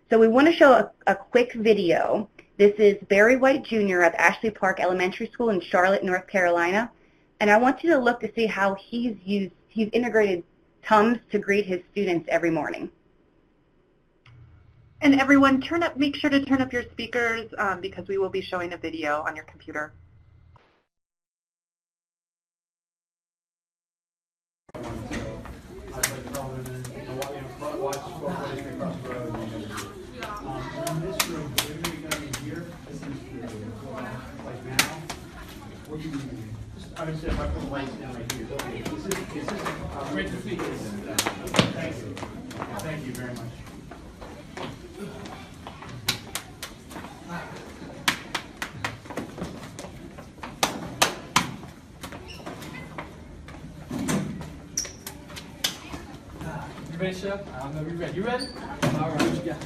So we want to show a quick video. This is Barry White Jr. at Ashley Park Elementary School in Charlotte, North Carolina. And I want you to look to see how he's integrated TUMS to greet his students every morning. And everyone, make sure to turn up your speakers because we will be showing a video on your computer. I would say if I put the lights down right here. Is this great to see? Thank you. Thank you very much. You ready, Chef? I don't know if you're ready. You ready? All right, what you got?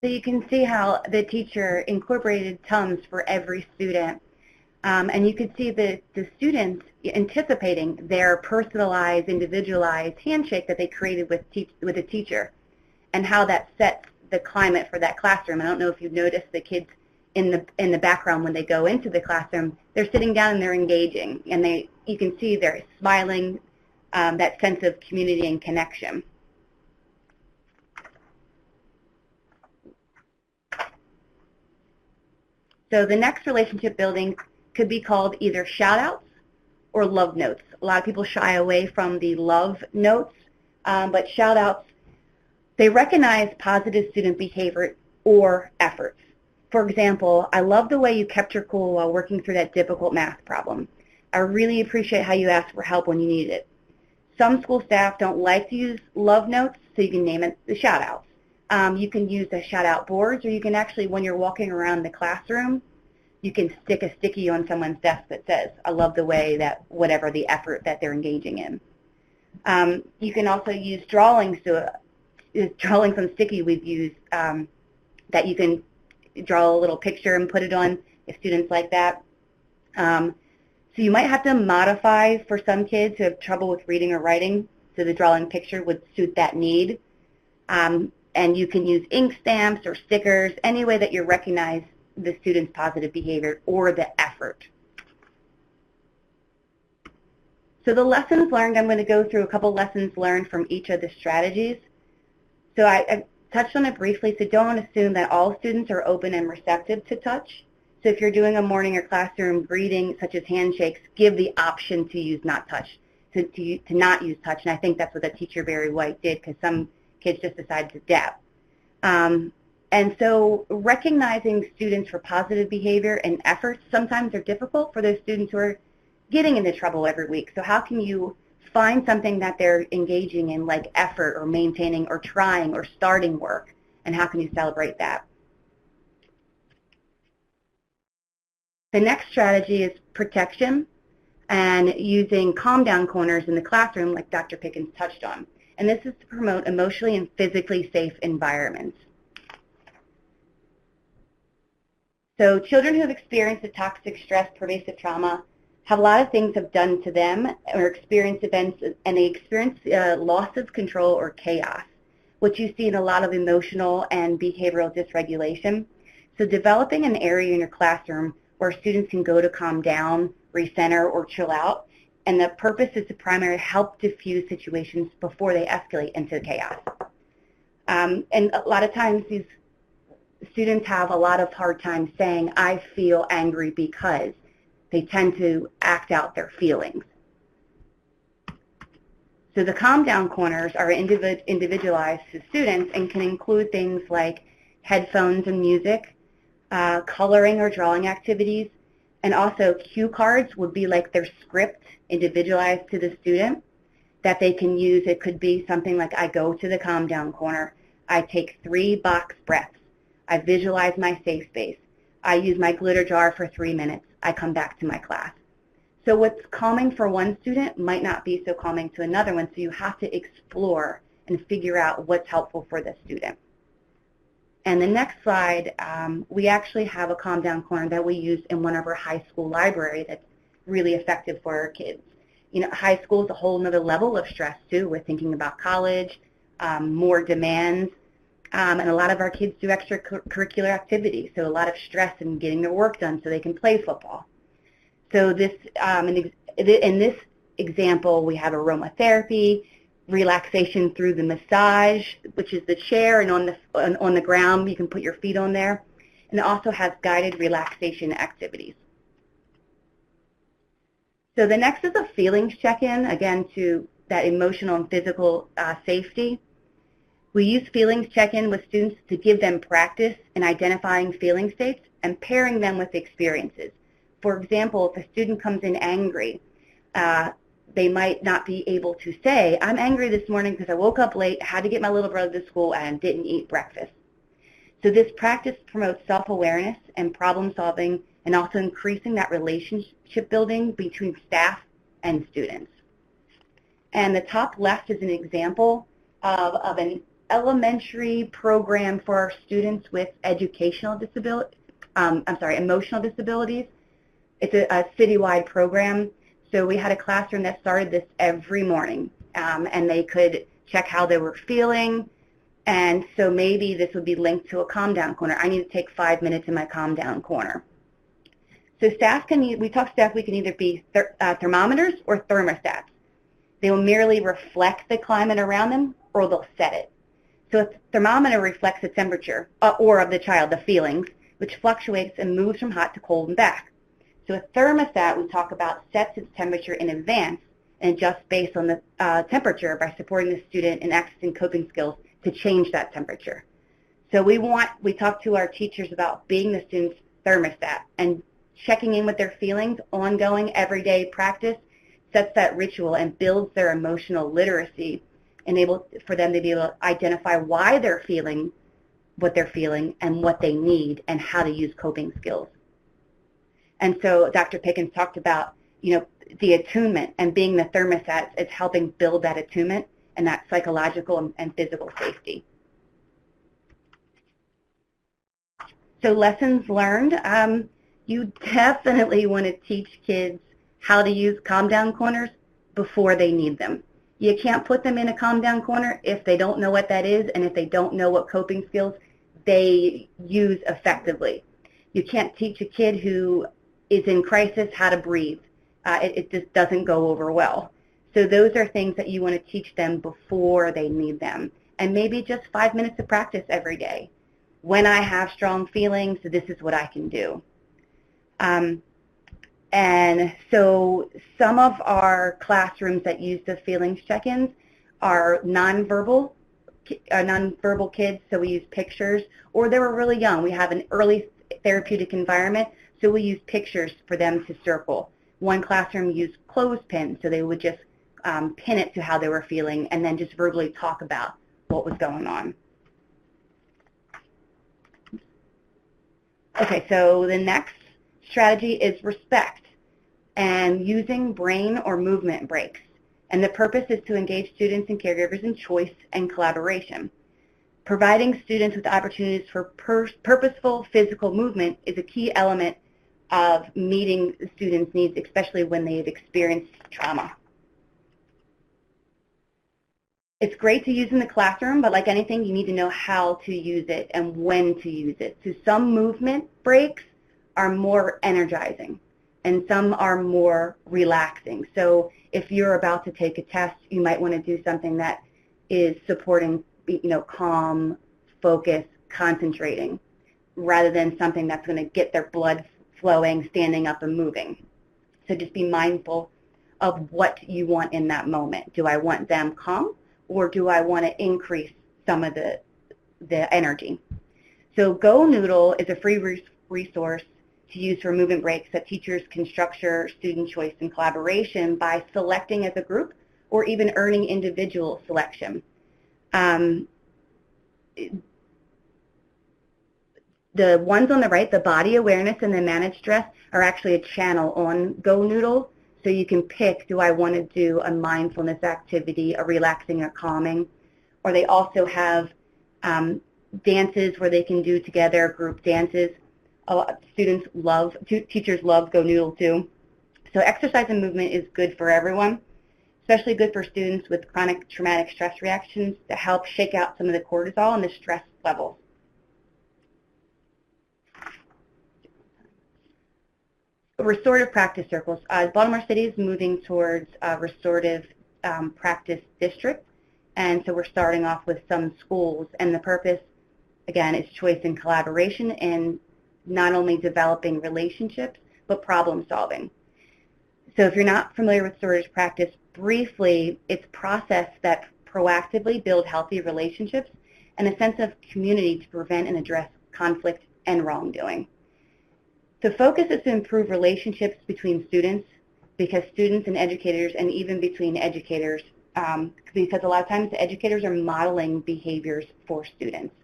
So you can see how the teacher incorporated TUMS for every student. And you can see the students anticipating their personalized, individualized handshake that they created with the teacher and how that sets the climate for that classroom. I don't know if you've noticed the kids in the background when they go into the classroom, they're sitting down and they're engaging, and you can see they're smiling, that sense of community and connection. So the next relationship building could be called either shout-outs or love notes. A lot of people shy away from the love notes, but shout-outs, they recognize positive student behavior or efforts. For example, I love the way you kept your cool while working through that difficult math problem. I really appreciate how you asked for help when you needed it. Some school staff don't like to use love notes, so you can name it the shout-outs. You can use the shout-out boards, or you can actually, when you're walking around the classroom, you can stick a sticky on someone's desk that says, I love the way that whatever the effort that they're engaging in. You can also use drawings. Drawings on sticky we've used that you can draw a little picture and put it on if students like that. So you might have to modify for some kids who have trouble with reading or writing, so the drawing picture would suit that need. And you can use ink stamps or stickers, any way that you recognize the student's positive behavior or the effort. So the lessons learned, I'm going to go through a couple lessons learned from each of the strategies. So I touched on it briefly, so don't assume that all students are open and receptive to touch. So if you're doing a morning or classroom greeting, such as handshakes, give the option to use not touch, to not use touch. And I think that's what the teacher, Barry White, did, because some kids just decided to dab. And so recognizing students for positive behavior and efforts sometimes are difficult for those students who are getting into trouble every week. So how can you find something that they're engaging in, like effort or maintaining or trying or starting work, and how can you celebrate that? The next strategy is protection and using calm down corners in the classroom like Dr. Pickens touched on. And this is to promote emotionally and physically safe environments. So children who have experienced a toxic stress, pervasive trauma, have a lot of things have done to them or experience events, and they experience loss of control or chaos, which you see in a lot of emotional and behavioral dysregulation. So developing an area in your classroom where students can go to calm down, recenter, or chill out, and the purpose is to primarily help diffuse situations before they escalate into chaos. And a lot of times these students have a lot of hard time saying, I feel angry because. They tend to act out their feelings. So the calm down corners are individualized to students and can include things like headphones and music, coloring or drawing activities, and also cue cards would be like their script individualized to the student that they can use. It could be something like, I go to the calm down corner, I take 3 box breaths, I visualize my safe space, I use my glitter jar for 3 minutes, I come back to my class. So what's calming for one student might not be so calming to another one, so you have to explore and figure out what's helpful for the student. And the next slide, we actually have a calm down corner that we use in one of our high school libraries that's really effective for our kids. You know, high school is a whole nother level of stress too. We're thinking about college, more demands, and a lot of our kids do extracurricular activities, so a lot of stress in getting their work done so they can play football. So this, in this example, we have aromatherapy, relaxation through the massage, which is the chair, and on the ground you can put your feet on there, and it also has guided relaxation activities. So the next is a feelings check-in, again, to that emotional and physical safety. We use feelings check-in with students to give them practice in identifying feeling states and pairing them with experiences. For example, if a student comes in angry, they might not be able to say, I'm angry this morning because I woke up late, had to get my little brother to school, and didn't eat breakfast. So this practice promotes self-awareness and problem solving, and also increasing that relationship building between staff and students. And the top left is an example of an elementary program for our students with educational disability, emotional disabilities. It's a citywide program. So we had a classroom that started this every morning, and they could check how they were feeling. And so maybe this would be linked to a calm down corner. I need to take 5 minutes in my calm down corner. So staff we can either be thermometers or thermostats. They will merely reflect the climate around them, or they'll set it. So a thermometer reflects the temperature, or of the child, the feelings, which fluctuates and moves from hot to cold and back. So a thermostat, we talk about, sets its temperature in advance and adjusts based on the temperature by supporting the student in accessing coping skills to change that temperature. So we talk to our teachers about being the student's thermostat, and checking in with their feelings, ongoing everyday practice, sets that ritual and builds their emotional literacy, for them to be able to identify why they're feeling what they're feeling and what they need and how to use coping skills. And so Dr. Pickens talked about, the attunement, and being the thermostat is helping build that attunement and that psychological and physical safety. So lessons learned, you definitely want to teach kids how to use calm down corners before they need them. You can't put them in a calm down corner if they don't know what that is, and if they don't know what coping skills they use effectively. You can't teach a kid who is in crisis how to breathe. It just doesn't go over well. So those are things that you want to teach them before they need them. And maybe just 5 minutes of practice every day. When I have strong feelings, this is what I can do. And so some of our classrooms that use the feelings check-ins are nonverbal kids, so we use pictures, or they were really young. We have an early therapeutic environment, so we use pictures for them to circle. One classroom used clothespins, so they would just pin it to how they were feeling, and then just verbally talk about what was going on. Okay, so the next strategy is respect and using brain or movement breaks. And the purpose is to engage students and caregivers in choice and collaboration. Providing students with opportunities for purposeful physical movement is a key element of meeting students' needs, especially when they've experienced trauma. It's great to use in the classroom, but like anything, you need to know how to use it and when to use it. So some movement breaks are more energizing, and some are more relaxing. So if you're about to take a test, you might want to do something that is supporting, calm, focus, concentrating, rather than something that's going to get their blood flowing, standing up and moving. So just be mindful of what you want in that moment. Do I want them calm, or do I want to increase some of the energy? So Go Noodle is a free resource to use for movement breaks that teachers can structure student choice and collaboration by selecting as a group or even earning individual selection. The ones on the right, the body awareness and the managed stress, are actually a channel on Go Noodle. So you can pick, do I want to do a mindfulness activity, a relaxing or calming? Or they also have dances where they can do together, group dances. Teachers love Go Noodle too. So exercise and movement is good for everyone, especially good for students with chronic traumatic stress reactions to help shake out some of the cortisol and the stress levels. Restorative practice circles. Baltimore City is moving towards a restorative practice district, and so we're starting off with some schools, and the purpose, again, is choice and collaboration and not only developing relationships, but problem solving. So if you're not familiar with restorative practice, briefly, it's a process that proactively builds healthy relationships and a sense of community to prevent and address conflict and wrongdoing. The focus is to improve relationships between students, because students and educators, and even between educators, because a lot of times the educators are modeling behaviors for students.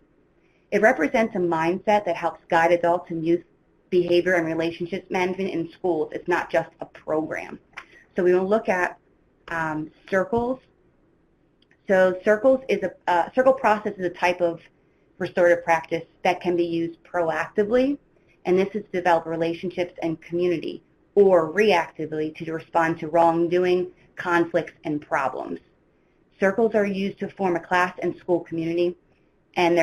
It represents a mindset that helps guide adults and youth behavior and relationships management in schools. It's not just a program. So we will look at circles. So circle process is a type of restorative practice that can be used proactively, and this is to develop relationships and community, or reactively to respond to wrongdoing, conflicts, and problems. Circles are used to form a class and school community, and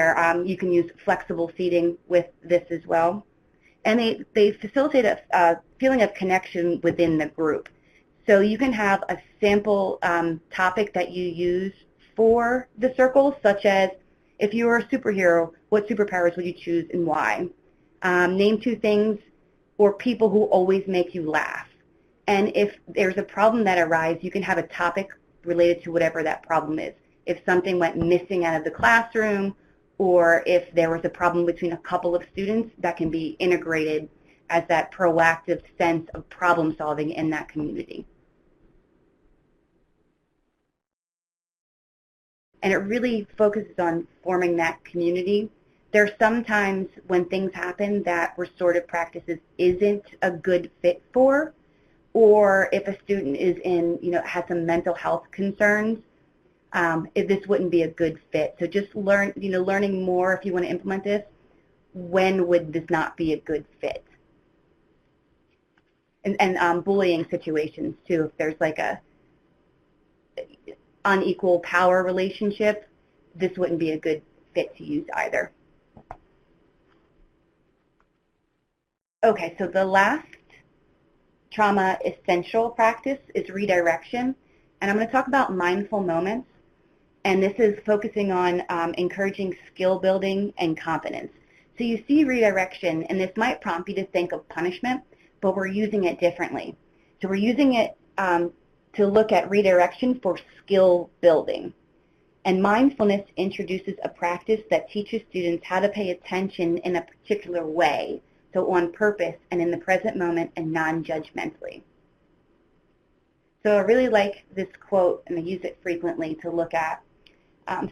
you can use flexible seating with this as well. And they facilitate a feeling of connection within the group. So you can have a sample topic that you use for the circles, such as, if you were a superhero, what superpowers would you choose and why? Name 2 things or people who always make you laugh. And if there's a problem that arises, you can have a topic related to whatever that problem is. If something went missing out of the classroom, or if there was a problem between a couple of students, that can be integrated as that proactive sense of problem solving in that community. And it really focuses on forming that community. There's sometimes when things happen that restorative practices isn't a good fit for, or if a student is has some mental health concerns, if this wouldn't be a good fit. So just learning more if you want to implement this, when would this not be a good fit? And bullying situations too, if there's like a unequal power relationship, this wouldn't be a good fit to use either. Okay, so the last trauma essential practice is redirection, and I'm going to talk about mindful moments, and this is focusing on encouraging skill building and confidence. So you see redirection, and this might prompt you to think of punishment, but we're using it differently. So we're using it to look at redirection for skill building. And mindfulness introduces a practice that teaches students how to pay attention in a particular way, so on purpose and in the present moment and non-judgmentally. So I really like this quote, and I use it frequently to look at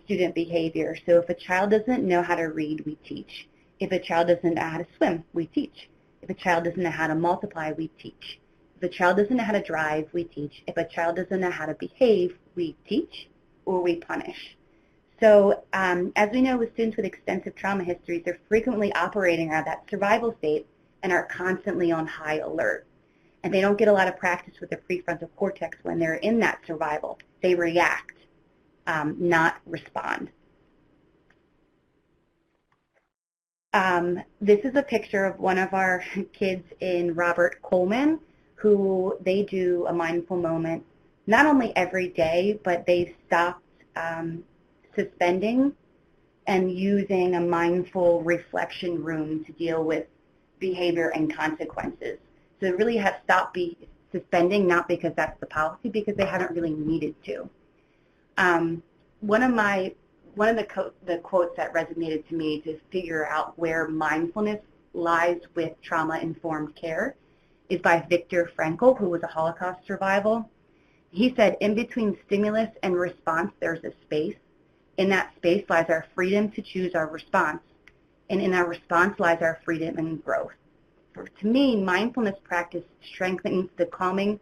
student behavior. So if a child doesn't know how to read, we teach. If a child doesn't know how to swim, we teach. If a child doesn't know how to multiply, we teach. If a child doesn't know how to drive, we teach. If a child doesn't know how to behave, we teach or we punish. So as we know with students with extensive trauma histories, they're frequently operating out of that survival state and are constantly on high alert. And they don't get a lot of practice with the prefrontal cortex when they're in that survival. They react, not respond. This is a picture of one of our kids in Robert Coleman, who they do a mindful moment not only every day, but they've stopped suspending and using a mindful reflection room to deal with behavior and consequences. So they really have stopped suspending, not because that's the policy, because they haven't really needed to. One of the quotes that resonated to me to figure out where mindfulness lies with trauma-informed care is by Viktor Frankl, who was a Holocaust survivor. He said, in between stimulus and response, there's a space. In that space lies our freedom to choose our response. And in our response lies our freedom and growth. To me, mindfulness practice strengthens the calming,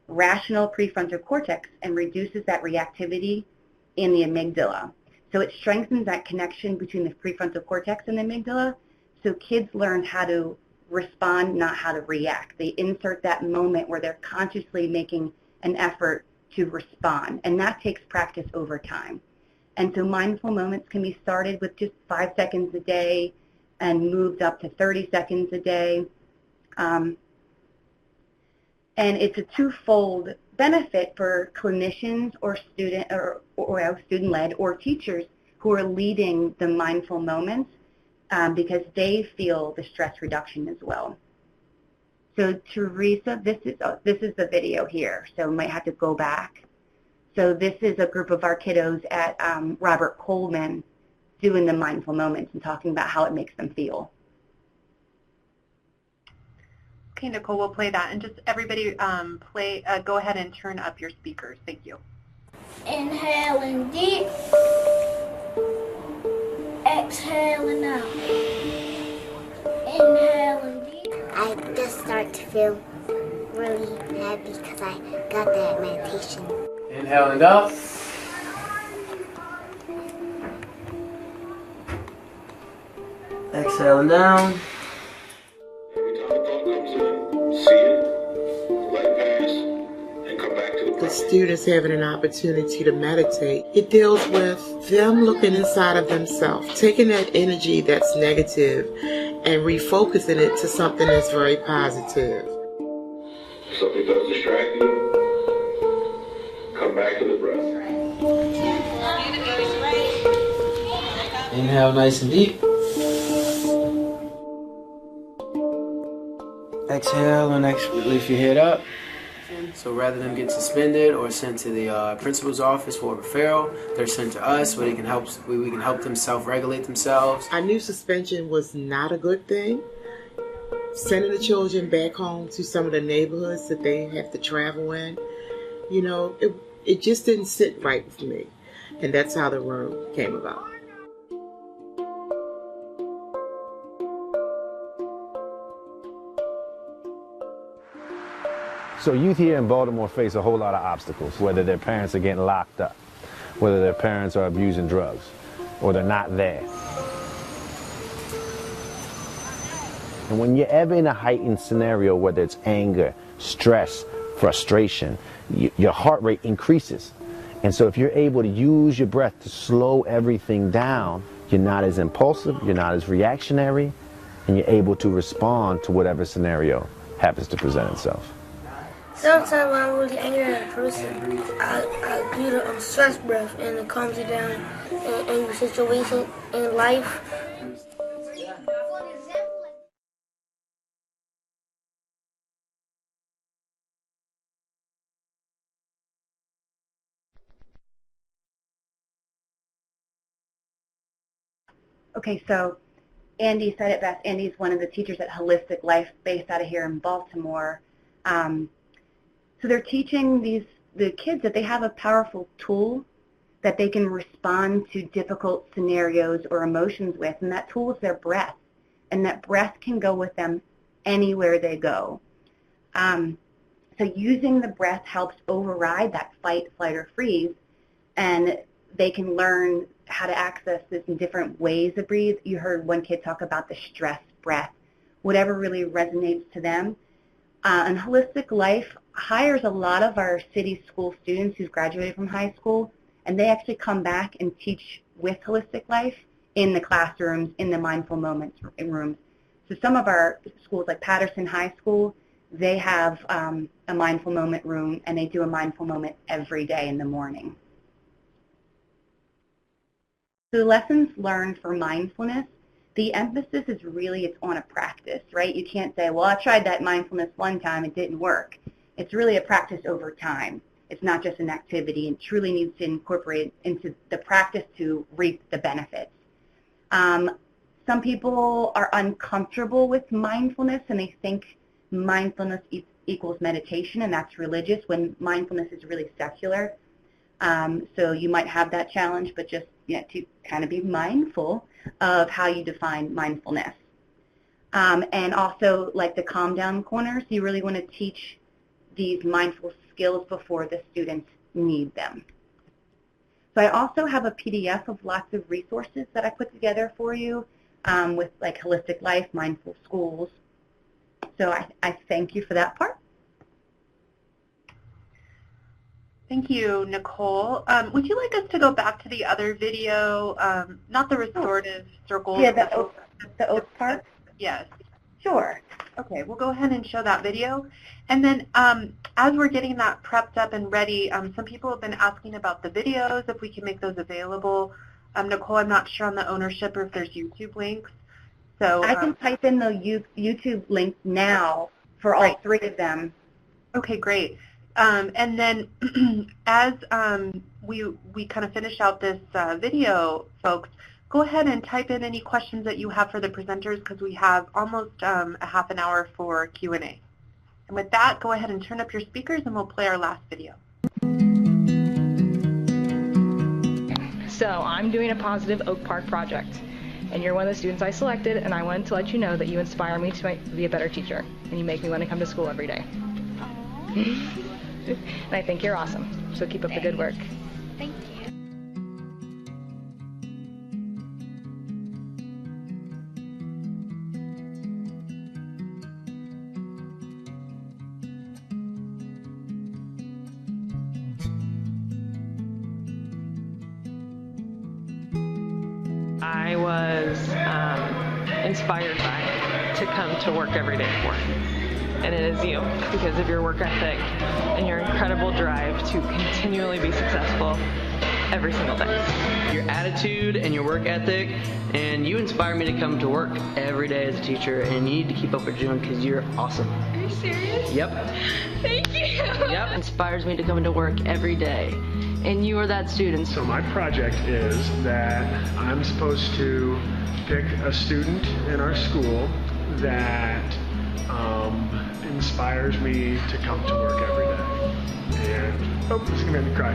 rational prefrontal cortex and reduces that reactivity in the amygdala. So it strengthens that connection between the prefrontal cortex and the amygdala, so kids learn how to respond, not how to react. They insert that moment where they're consciously making an effort to respond, and that takes practice over time. And so mindful moments can be started with just 5 seconds a day and moved up to 30 seconds a day. And it's a twofold benefit for clinicians or student-led or teachers who are leading the mindful moments because they feel the stress reduction as well. So Teresa, this is the video here, so we might have to go back. So this is a group of our kiddos at Robert Coleman doing the mindful moments and talking about how it makes them feel. Okay, Nicole, we'll play that. And just everybody go ahead and turn up your speakers. Thank you. Inhaling deep. Exhaling out. Inhaling deep. I just start to feel really happy because I got that meditation. Inhaling up. Exhaling down. The students having an opportunity to meditate. It deals with them looking inside of themselves, taking that energy that's negative and refocusing it to something that's very positive. Something does distract you, come back to the breath. Inhale nice and deep. Exhale and lift your head up. So rather than get suspended or sent to the principal's office for a referral, they're sent to us where we can help them self-regulate themselves. I knew suspension was not a good thing. Sending the children back home to some of the neighborhoods that they have to travel in, you know, it just didn't sit right with me. And that's how the room came about. So youth here in Baltimore face a whole lot of obstacles, whether their parents are getting locked up, whether their parents are abusing drugs, or they're not there. And when you're ever in a heightened scenario, whether it's anger, stress, frustration, your heart rate increases. And so if you're able to use your breath to slow everything down, you're not as impulsive, you're not as reactionary, and you're able to respond to whatever scenario happens to present itself. Sometimes when I'm really angry at a person, I do the stress breath, and it calms you down in your situation in life. Okay, so Andy said it best. Andy's one of the teachers at Holistic Life based out of here in Baltimore. So So they're teaching the kids that they have a powerful tool that they can respond to difficult scenarios or emotions with, and that tool is their breath, and that breath can go with them anywhere they go. So using the breath helps override that fight, flight, or freeze, and they can learn how to access this in different ways to breathe. You heard one kid talk about the stress breath, whatever really resonates to them. And Holistic Life hires a lot of our city school students who've graduated from high school, and they actually come back and teach with Holistic Life in the classrooms, in the mindful moments rooms. So some of our schools, like Patterson High School, they have a mindful moment room, and they do a mindful moment every day in the morning. So lessons learned for mindfulness, the emphasis is really it's on a practice, right? You can't say, well, I tried that mindfulness one time, it didn't work. It's really a practice over time. It's not just an activity. It truly needs to incorporate into the practice to reap the benefits. Some people are uncomfortable with mindfulness, and they think mindfulness equals meditation, and that's religious, when mindfulness is really secular. So you might have that challenge, but just to kind of be mindful of how you define mindfulness. And also, like the calm down corners, you really want to teach these mindful skills before the students need them. So I also have a PDF of lots of resources that I put together for you with like Holistic Life, Mindful Schools. So I thank you for that part. Thank you, Nicole. Would you like us to go back to the other video, not the restorative circles? Yeah, the oak part? Yes. Sure. Okay, we'll go ahead and show that video. And then as we're getting that prepped up and ready, some people have been asking about the videos, if we can make those available. Nicole, I'm not sure on the ownership or if there's YouTube links. So I can type in the YouTube link now for all three of them. Okay, great. And then as we kind of finish out this video, folks, go ahead and type in any questions that you have for the presenters, because we have almost a half an hour for Q&A. And with that, go ahead and turn up your speakers and we'll play our last video. So I'm doing a positive Oak Park project, and you're one of the students I selected, and I wanted to let you know that you inspire me to be a better teacher, and you make me want to come to school every day. And I think you're awesome, so keep up the good work. Thank you. I was inspired by to come to work every day for. And it is you, because of your work ethic and your incredible drive to continually be successful every single day. Your attitude and your work ethic, and you inspire me to come to work every day as a teacher, and you need to keep up what you're doing because you're awesome. Are you serious? Yep. Thank you. Yep. Inspires me to come to work every day, and you are that student. So my project is that I'm supposed to pick a student in our school that inspires me to come to work every day. And, oh, this is gonna make me cry.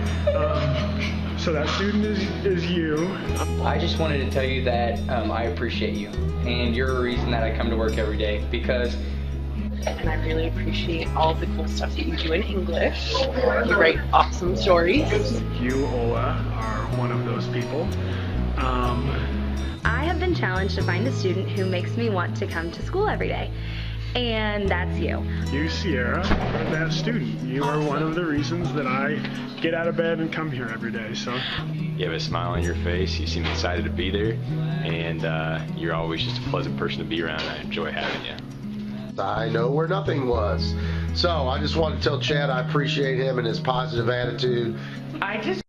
So that student is you. I just wanted to tell you that I appreciate you, and you're a reason that I come to work every day, because And I really appreciate all the cool stuff that you do in English. You write awesome stories. You, Ola, are one of those people. I have been challenged to find a student who makes me want to come to school every day. And that's you. You, Sierra, are that student. You are one of the reasons that I get out of bed and come here every day. So you have a smile on your face. You seem excited to be there, and you're always just a pleasant person to be around. I enjoy having you. I know where nothing was. So I just want to tell Chad I appreciate him and his positive attitude. I just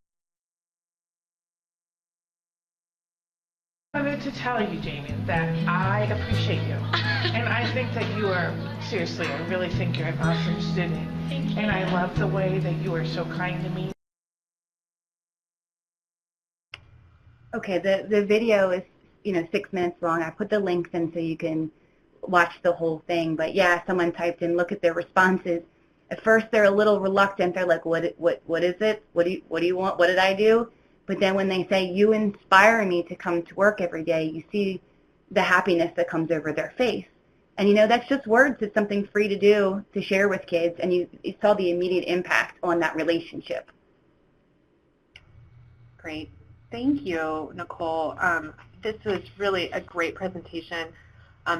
wanted to tell you, Jamie, that I appreciate you. And I think that you are, seriously, I really think you're an awesome student. Thank you. And I love the way that you are so kind to me. Okay, the video is 6 minutes long. I put the links in so you can watch the whole thing. But yeah, someone typed in, look at their responses. At first, they're a little reluctant. They're like, what is it? What do you want? What did I do? But then when they say, you inspire me to come to work every day, you see the happiness that comes over their face. And, you know, that's just words. It's something free to do, to share with kids, and you saw the immediate impact on that relationship. Great. Thank you, Nicole. This was really a great presentation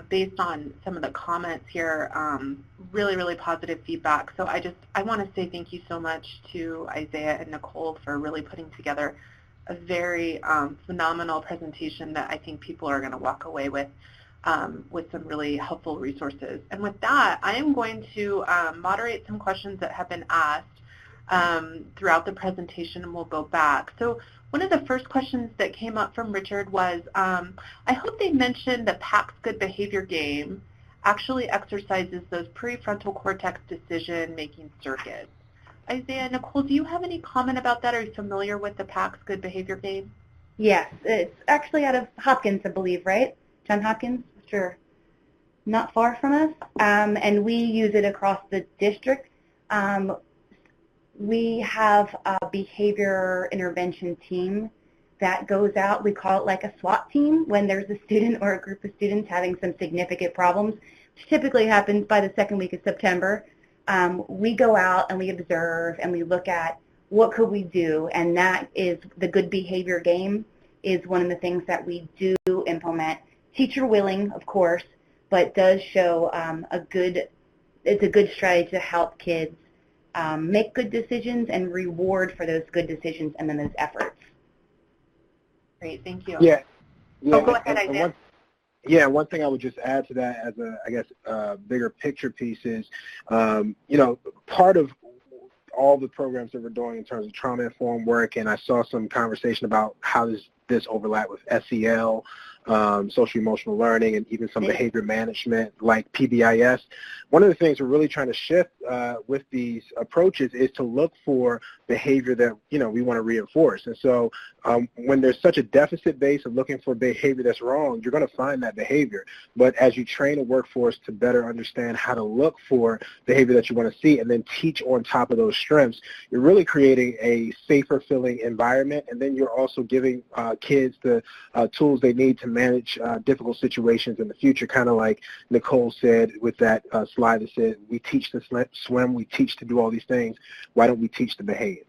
based on some of the comments here. Really, really positive feedback. So I want to say thank you so much to Isaiah and Nicole for really putting together a very phenomenal presentation that I think people are going to walk away with some really helpful resources. And with that, I am going to moderate some questions that have been asked throughout the presentation, and we'll go back. So one of the first questions that came up from Richard was, I hope they mentioned the PACS Good Behavior game actually exercises those prefrontal cortex decision-making circuits. Isaiah, Nicole, do you have any comment about that? Are you familiar with the PACS Good Behavior game? Yes, it's actually out of Hopkins, I believe, right? Johns Hopkins? Sure. Not far from us. And we use it across the district. We have a behavior intervention team that goes out. We call it like a SWAT team when there's a student or a group of students having some significant problems, which typically happens by the second week of September. We go out and we observe and we look at what could we do, and that is the good behavior game is one of the things that we do implement. Teacher willing, of course, but does show it's a good strategy to help kids make good decisions and reward for those good decisions and then those efforts. Great, thank you. Yeah. Oh, go ahead, Isaiah. One thing I would just add to that as a bigger picture piece is, you know, part of all the programs that we're doing in terms of trauma-informed work, and I saw some conversation about how does this overlap with SEL, social emotional learning, and even some behavior management like PBIS. One of the things we're really trying to shift with these approaches is to look for behavior that, you know, we want to reinforce. And so when there's such a deficit base of looking for behavior that's wrong, you're going to find that behavior. But as you train a workforce to better understand how to look for behavior that you want to see and then teach on top of those strengths, you're really creating a safer feeling environment, and then you're also giving kids the tools they need to manage difficult situations in the future, kind of like Nicole said with that slide that said, we teach to swim, we teach to do all these things, why don't we teach to behave?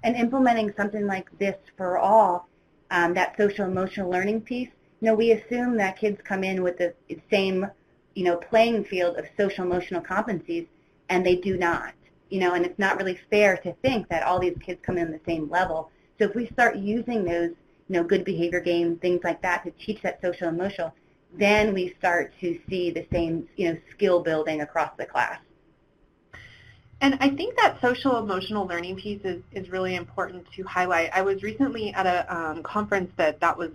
And implementing something like this for all, that social emotional learning piece, you know, we assume that kids come in with the same, you know, playing field of social emotional competencies, and they do not, you know, and it's not really fair to think that all these kids come in the same level. So if we start using those, you know, good behavior games, things like that to teach that social emotional, then we start to see the same, you know, skill building across the class. And I think that social emotional learning piece is really important to highlight. I was recently at a conference that was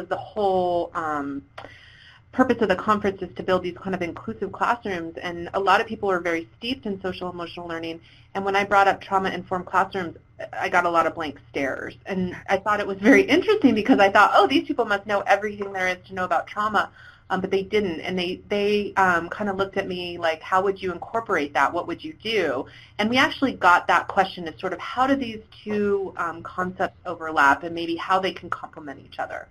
the whole purpose of the conference is to build these kind of inclusive classrooms, and a lot of people are very steeped in social emotional learning. And when I brought up trauma-informed classrooms, I got a lot of blank stares. And I thought it was very interesting because I thought, oh, these people must know everything there is to know about trauma. But they didn't, and they kind of looked at me like, how would you incorporate that? What would you do? And we actually got that question as sort of how do these two concepts overlap and maybe how they can complement each other.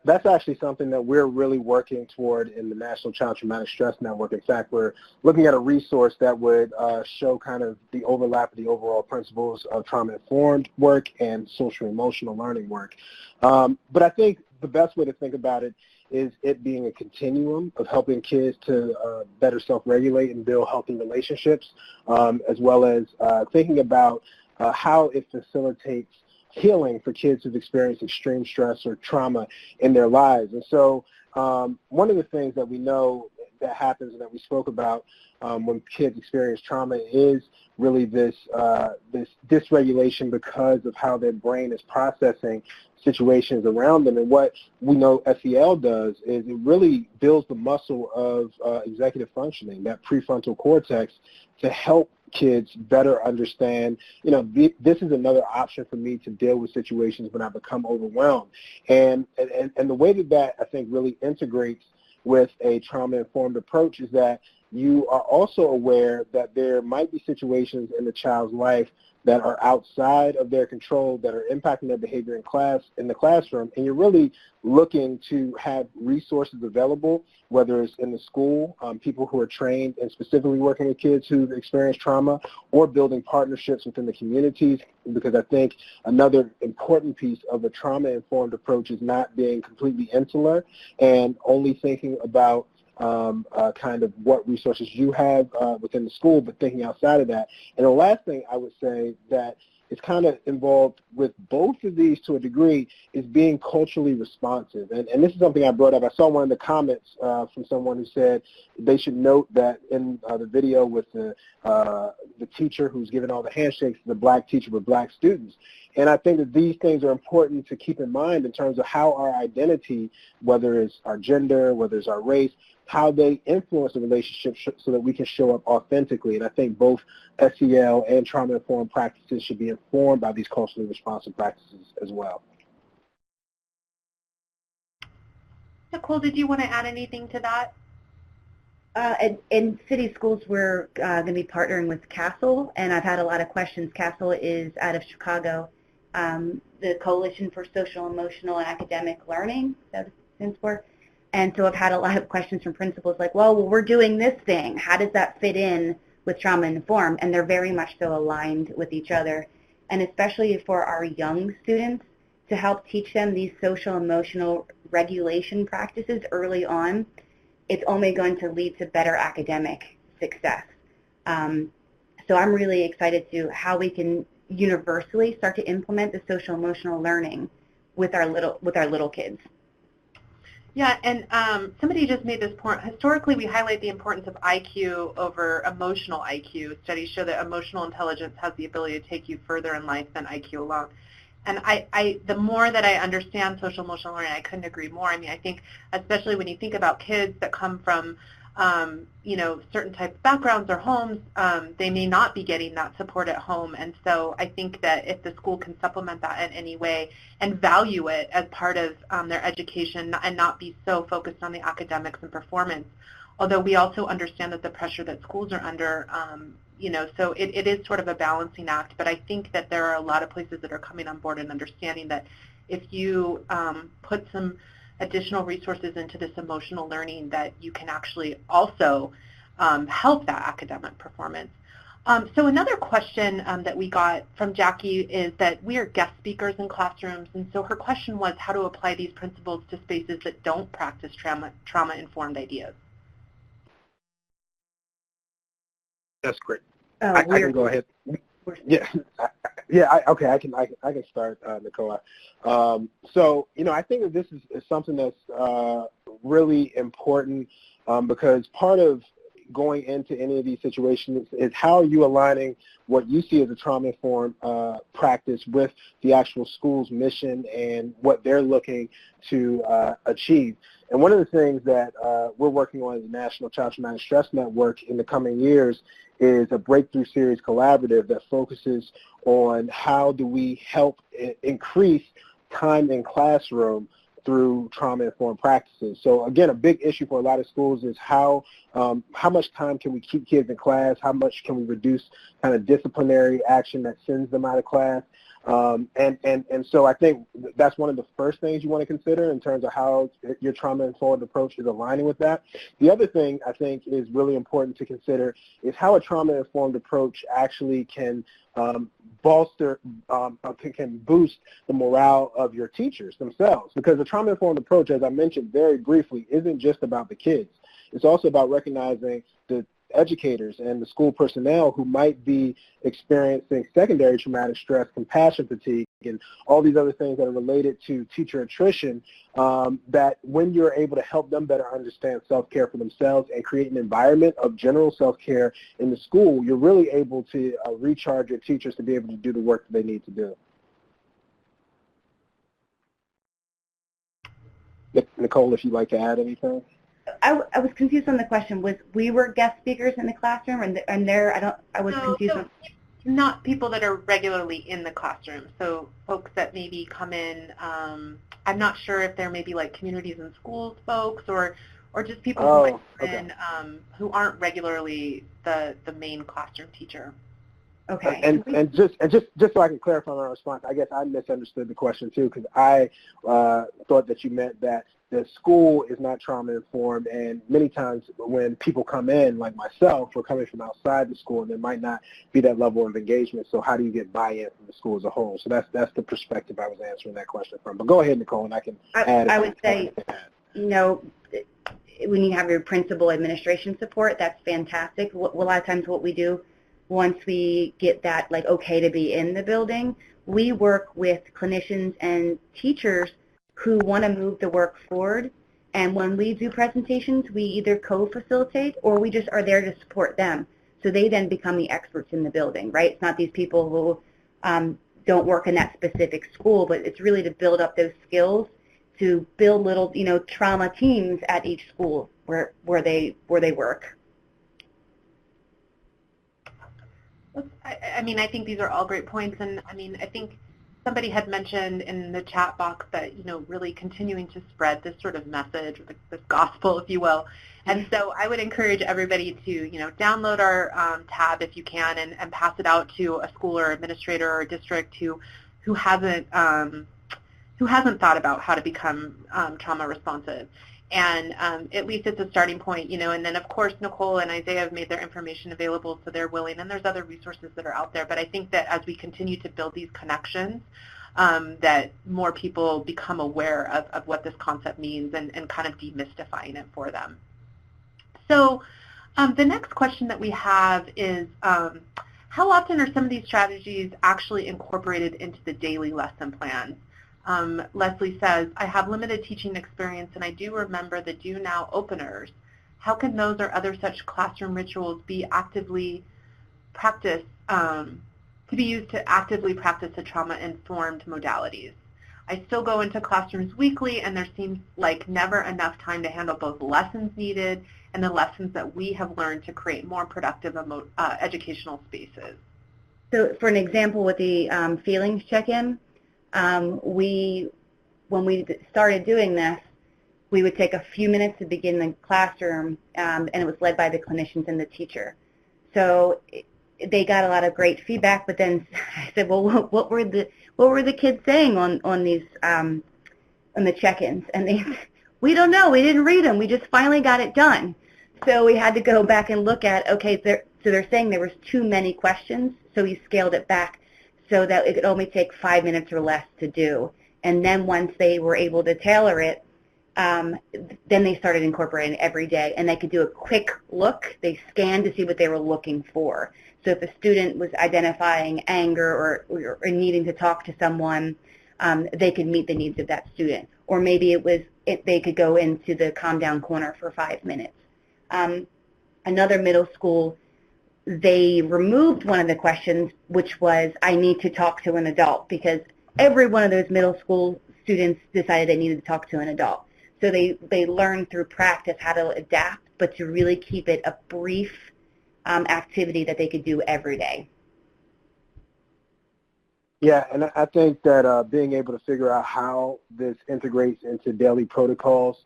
That's actually something that we're really working toward in the National Child Traumatic Stress Network. In fact, we're looking at a resource that would show kind of the overlap of the overall principles of trauma-informed work and social-emotional learning work. But I think the best way to think about it is it being a continuum of helping kids to better self-regulate and build healthy relationships, as well as thinking about how it facilitates healing for kids who've experienced extreme stress or trauma in their lives. And so one of the things that we know that happens and that we spoke about when kids experience trauma is really this dysregulation because of how their brain is processing situations around them. And what we know SEL does is it really builds the muscle of executive functioning, that prefrontal cortex, to help kids better understand, you know, this is another option for me to deal with situations when I become overwhelmed. And the way that I think really integrates with a trauma-informed approach is that you are also aware that there might be situations in the child's life that are outside of their control, that are impacting their behavior in the classroom, and you're really looking to have resources available, whether it's in the school, people who are trained and specifically working with kids who've experienced trauma, or building partnerships within the communities, because I think another important piece of a trauma-informed approach is not being completely insular and only thinking about kind of what resources you have within the school, but thinking outside of that. And the last thing I would say that is kind of involved with both of these to a degree is being culturally responsive. And this is something I brought up. I saw one of the comments from someone who said they should note that in the video with the teacher who's giving all the handshakes, the black teacher with black students. And I think that these things are important to keep in mind in terms of how our identity, whether it's our gender, whether it's our race, how they influence the relationship so that we can show up authentically. And I think both SEL and trauma-informed practices should be informed by these culturally responsive practices as well. Nicole, did you want to add anything to that? In city schools, we're going to be partnering with CASEL, and I've had a lot of questions. CASEL is out of Chicago, the Coalition for Social, Emotional, and Academic Learning, that stands for. And so I've had a lot of questions from principals like, well, we're doing this thing. How does that fit in with trauma-informed? And they're very much so aligned with each other. And especially for our young students, to help teach them these social, emotional regulation practices early on, it's only going to lead to better academic success. So I'm really excited to how we can universally start to implement the social, emotional learning with our little kids. Yeah, and somebody just made this point. Historically, we highlight the importance of IQ over emotional IQ. Studies show that emotional intelligence has the ability to take you further in life than IQ alone. And the more that I understand social emotional learning, I couldn't agree more. I mean, I think especially when you think about kids that come from, certain types of backgrounds or homes, they may not be getting that support at home. And so I think that if the school can supplement that in any way and value it as part of their education and not be so focused on the academics and performance, although we also understand that the pressure that schools are under, so it is sort of a balancing act. But I think that there are a lot of places that are coming on board and understanding that if you put some additional resources into this emotional learning, that you can actually also help that academic performance. So another question that we got from Jackie is that we are guest speakers in classrooms, and so her question was how to apply these principles to spaces that don't practice trauma-informed ideas. That's great. I can go ahead. Okay, I can start, Nicole. So, I think that this is something that's really important because part of going into any of these situations is how are you aligning what you see as a trauma-informed practice with the actual school's mission and what they're looking to achieve. And one of the things that we're working on as the National Child Traumatic Stress Network in the coming years is a breakthrough series collaborative that focuses on how do we help increase time in classroom through trauma-informed practices. So again, a big issue for a lot of schools is how much time can we keep kids in class, how much can we reduce kind of disciplinary action that sends them out of class. And so I think that's one of the first things you want to consider in terms of how your trauma-informed approach is aligning with that. The other thing I think is really important to consider is how a trauma-informed approach actually can bolster, can boost the morale of your teachers themselves. Because the trauma-informed approach, as I mentioned very briefly, isn't just about the kids. It's also about recognizing the educators and the school personnel who might be experiencing secondary traumatic stress, compassion fatigue, and all these other things that are related to teacher attrition, that when you're able to help them better understand self-care for themselves and create an environment of general self-care in the school, you're really able to recharge your teachers to be able to do the work that they need to do. Nicole, if you'd like to add anything. I was confused on the question. We were guest speakers in the classroom, and I was confused. So not people that are regularly in the classroom. So folks that maybe come in. I'm not sure if they're maybe like communities and schools folks or or just people who might come in who aren't regularly the main classroom teacher. Okay. And just so I can clarify my response, I guess I misunderstood the question too, because I thought that you meant that the school is not trauma-informed, and many times when people come in, like myself, we're coming from outside the school, and there might not be that level of engagement, so how do you get buy-in from the school as a whole? So that's the perspective I was answering that question from. But go ahead, Nicole, and I can add. I would say, you know, when you have your principal administration support, that's fantastic. A lot of times what we do, once we get that, like, okay to be in the building, we work with clinicians and teachers who want to move the work forward. And when we do presentations, we either co-facilitate or we just are there to support them. So they then become the experts in the building, right? It's not these people who don't work in that specific school, but it's really to build up those skills to build little, you know, trauma teams at each school where they work. I mean, I think these are all great points, and I mean, I think somebody had mentioned in the chat box that, you know, really continuing to spread this sort of message, this gospel, if you will. And so I would encourage everybody to, you know, download our tab if you can, and pass it out to a school or administrator or district who hasn't thought about how to become trauma responsive. And at least it's a starting point, you know, and then of course Nicole and Isaiah have made their information available, so they're willing, and there's other resources that are out there. But I think that as we continue to build these connections, that more people become aware of what this concept means and kind of demystifying it for them. So the next question that we have is, how often are some of these strategies actually incorporated into the daily lesson plans? Leslie says, I have limited teaching experience, and I do remember the do now openers. How can those or other such classroom rituals be actively practiced, to be used to actively practice the trauma-informed modalities? I still go into classrooms weekly, and there seems like never enough time to handle both lessons needed and the lessons that we have learned to create more productive educational spaces. So for an example with the feelings check-in, when we started doing this, we would take a few minutes to begin the classroom, and it was led by the clinicians and the teacher. So they got a lot of great feedback, but then I said, well, what were the kids saying on these on the check-ins? And they, we don't know, we didn't read them, we just finally got it done. So we had to go back and look at, okay, so they're saying there was too many questions, so we scaled it back so that it could only take 5 minutes or less to do. And then once they were able to tailor it, then they started incorporating it every day, and they could do a quick look. They scanned to see what they were looking for. So if a student was identifying anger or needing to talk to someone, they could meet the needs of that student. Or maybe they could go into the calm down corner for 5 minutes. Another middle school, they removed one of the questions, which was, I need to talk to an adult, because every one of those middle school students decided they needed to talk to an adult. So they learned through practice how to adapt, but to really keep it a brief activity that they could do every day. Yeah, and I think that being able to figure out how this integrates into daily protocols,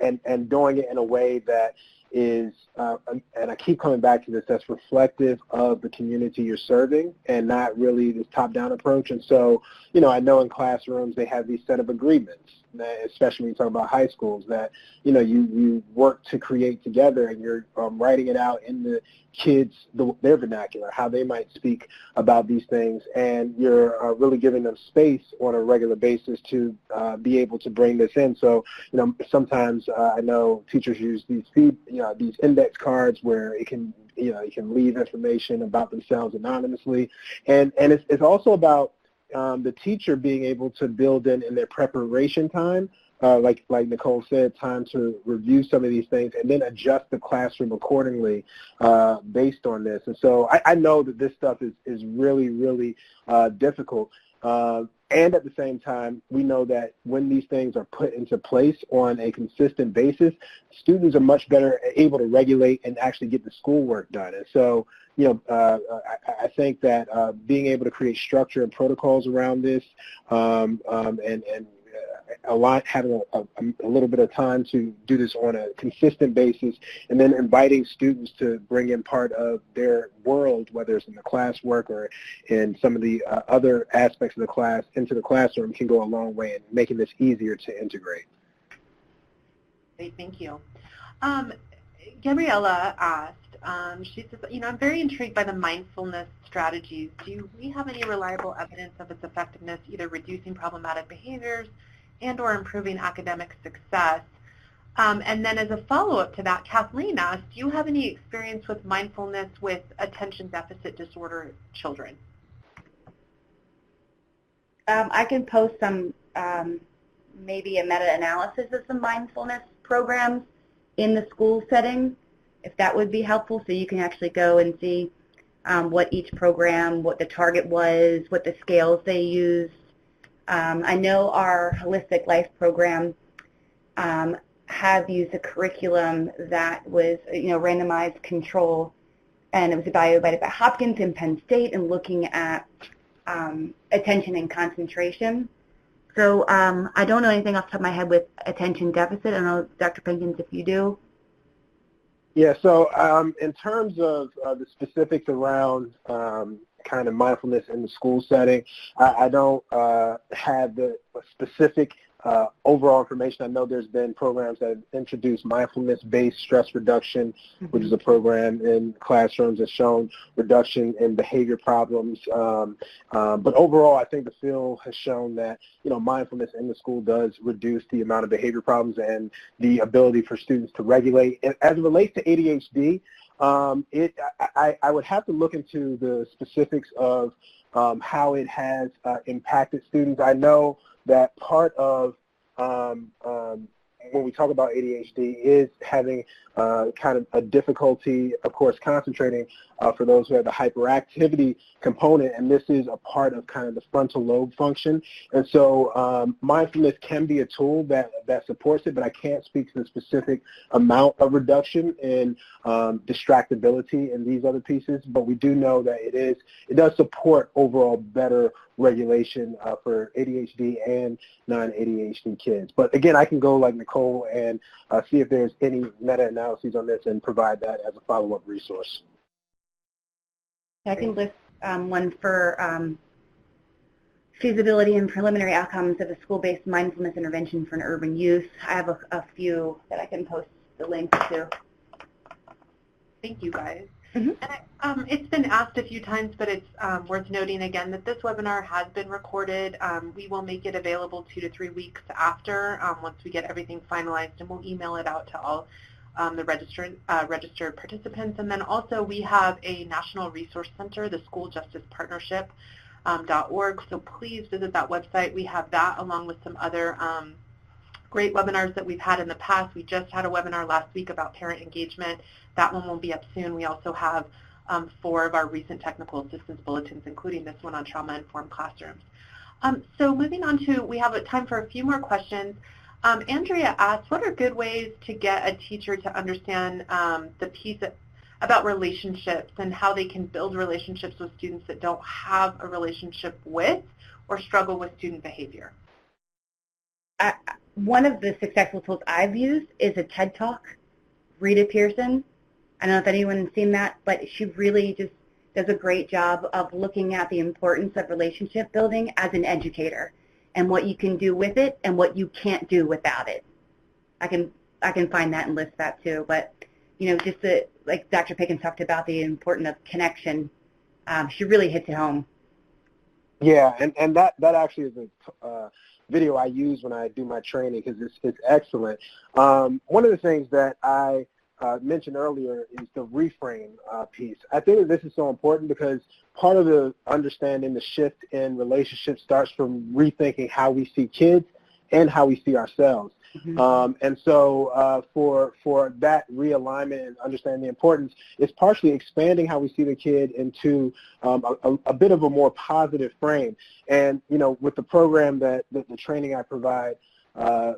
and doing it in a way that is, and I keep coming back to this, that's reflective of the community you're serving and not really this top-down approach. And so, you know, I know in classrooms they have these set of agreements, especially when you talk about high schools, that, you know, you work to create together, and you're writing it out in the kids, their vernacular, how they might speak about these things, and you're really giving them space on a regular basis to be able to bring this in. So, you know, sometimes I know teachers use these these index cards where it can, you can leave information about themselves anonymously, and it's also about the teacher being able to build in their preparation time, like Nicole said, time to review some of these things and then adjust the classroom accordingly based on this. And so I know that this stuff is really, really difficult. And at the same time, we know that when these things are put into place on a consistent basis, students are much better able to regulate and actually get the schoolwork done. And so, you know, I think that being able to create structure and protocols around this, and having a little bit of time to do this on a consistent basis, and then inviting students to bring in part of their world, whether it's in the classwork or in some of the other aspects of the class, into the classroom can go a long way in making this easier to integrate. Great, thank you. Gabriella asked, she says, I'm very intrigued by the mindfulness strategies. Do we have any reliable evidence of its effectiveness, either reducing problematic behaviors and or improving academic success? And then as a follow-up to that, Kathleen asked, do you have any experience with mindfulness with attention deficit disorder children? I can post some, maybe a meta-analysis of some mindfulness programs in the school setting, if that would be helpful, so you can actually go and see what each program, what the target was, what the scales they used. I know our Holistic Life program have used a curriculum that was, randomized control, and it was evaluated by Hopkins and Penn State and looking at attention and concentration. So I don't know anything off the top of my head with attention deficit. I don't know, Dr. Pickens, if you do. Yeah, so in terms of the specifics around kind of mindfulness in the school setting, I don't have the specific overall information. I know there's been programs that have introduced mindfulness-based stress reduction, which is a program in classrooms that's shown reduction in behavior problems. But overall, I think the field has shown that, mindfulness in the school does reduce the amount of behavior problems and the ability for students to regulate. And as it relates to ADHD, I would have to look into the specifics of how it has impacted students. I know that part of when we talk about ADHD is having kind of a difficulty, of course, concentrating for those who have the hyperactivity component, and this is a part of kind of the frontal lobe function. And so mindfulness can be a tool that supports it, but I can't speak to the specific amount of reduction in distractibility and these other pieces, but we do know that it does support overall better regulation for ADHD and non-ADHD kids. But again, I can go like Nicole and see if there's any meta-analyses on this and provide that as a follow-up resource. I can list one for feasibility and preliminary outcomes of a school-based mindfulness intervention for an urban youth. I have a few that I can post the links to. Thank you, guys. And it's been asked a few times, but it's worth noting again that this webinar has been recorded. We will make it available 2 to 3 weeks after, once we get everything finalized, and we'll email it out to all the registered participants. And then also we have a national resource center, the School Justice Partnership.org, so please visit that website. We have that along with some other great webinars that we've had in the past. We just had a webinar last week about parent engagement. That one will be up soon. We also have 4 of our recent technical assistance bulletins, including this one on trauma-informed classrooms. So moving on to, we have time for a few more questions. Andrea asked, what are good ways to get a teacher to understand the piece about relationships and how they can build relationships with students that don't have a relationship with or struggle with student behavior? One of the successful tools I've used is a TED Talk. Rita Pearson, I don't know if anyone's seen that, but she really just does a great job of looking at the importance of relationship building as an educator and what you can do with it and what you can't do without it. I can find that and list that too, but just like Dr. Pickens talked about, the importance of connection, she really hits it home. Yeah, and that actually is a video I use when I do my training because it's excellent. One of the things that I mentioned earlier is the reframe piece. I think that this is so important because part of the understanding the shift in relationships starts from rethinking how we see kids and how we see ourselves. And so for that realignment and understanding the importance, it's partially expanding how we see the kid into a bit of a more positive frame. And, with the program the training I provide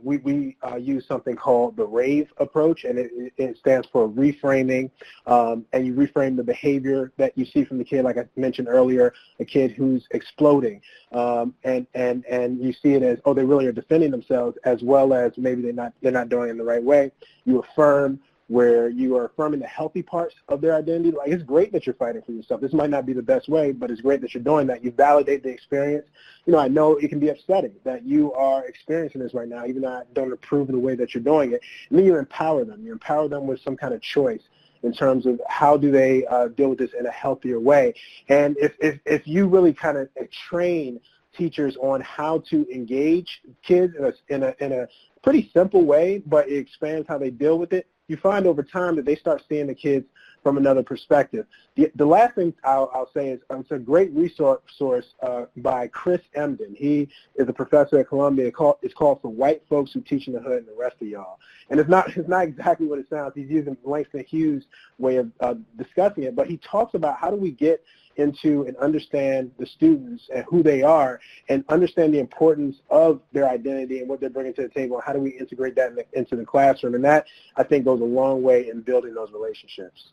we use something called the RAVE approach, and it stands for reframing, and you reframe the behavior that you see from the kid, like I mentioned earlier, a kid who's exploding, and you see it as, oh, they really are defending themselves, as well as maybe they're not doing it in the right way. You affirm, where you are affirming the healthy parts of their identity. Like, it's great that you're fighting for yourself. This might not be the best way, but it's great that you're doing that. You validate the experience. You know, I know it can be upsetting that you are experiencing this right now, even though I don't approve of the way that you're doing it. And then you empower them. You empower them with some kind of choice in terms of how do they deal with this in a healthier way. And if you really kind of train teachers on how to engage kids in a pretty simple way, but it expands how they deal with it, you find over time that they start seeing the kids from another perspective. The last thing I'll say is it's a great resource by Chris Emden. He is a professor at Columbia. It's called For White Folks Who Teach in the Hood and the Rest of Y'all. And it's not exactly what it sounds. He's using Langston Hughes' way of discussing it, but he talks about how do we get into and understand the students and who they are and understand the importance of their identity and what they're bringing to the table, and how do we integrate that into the classroom. And that, I think, goes a long way in building those relationships.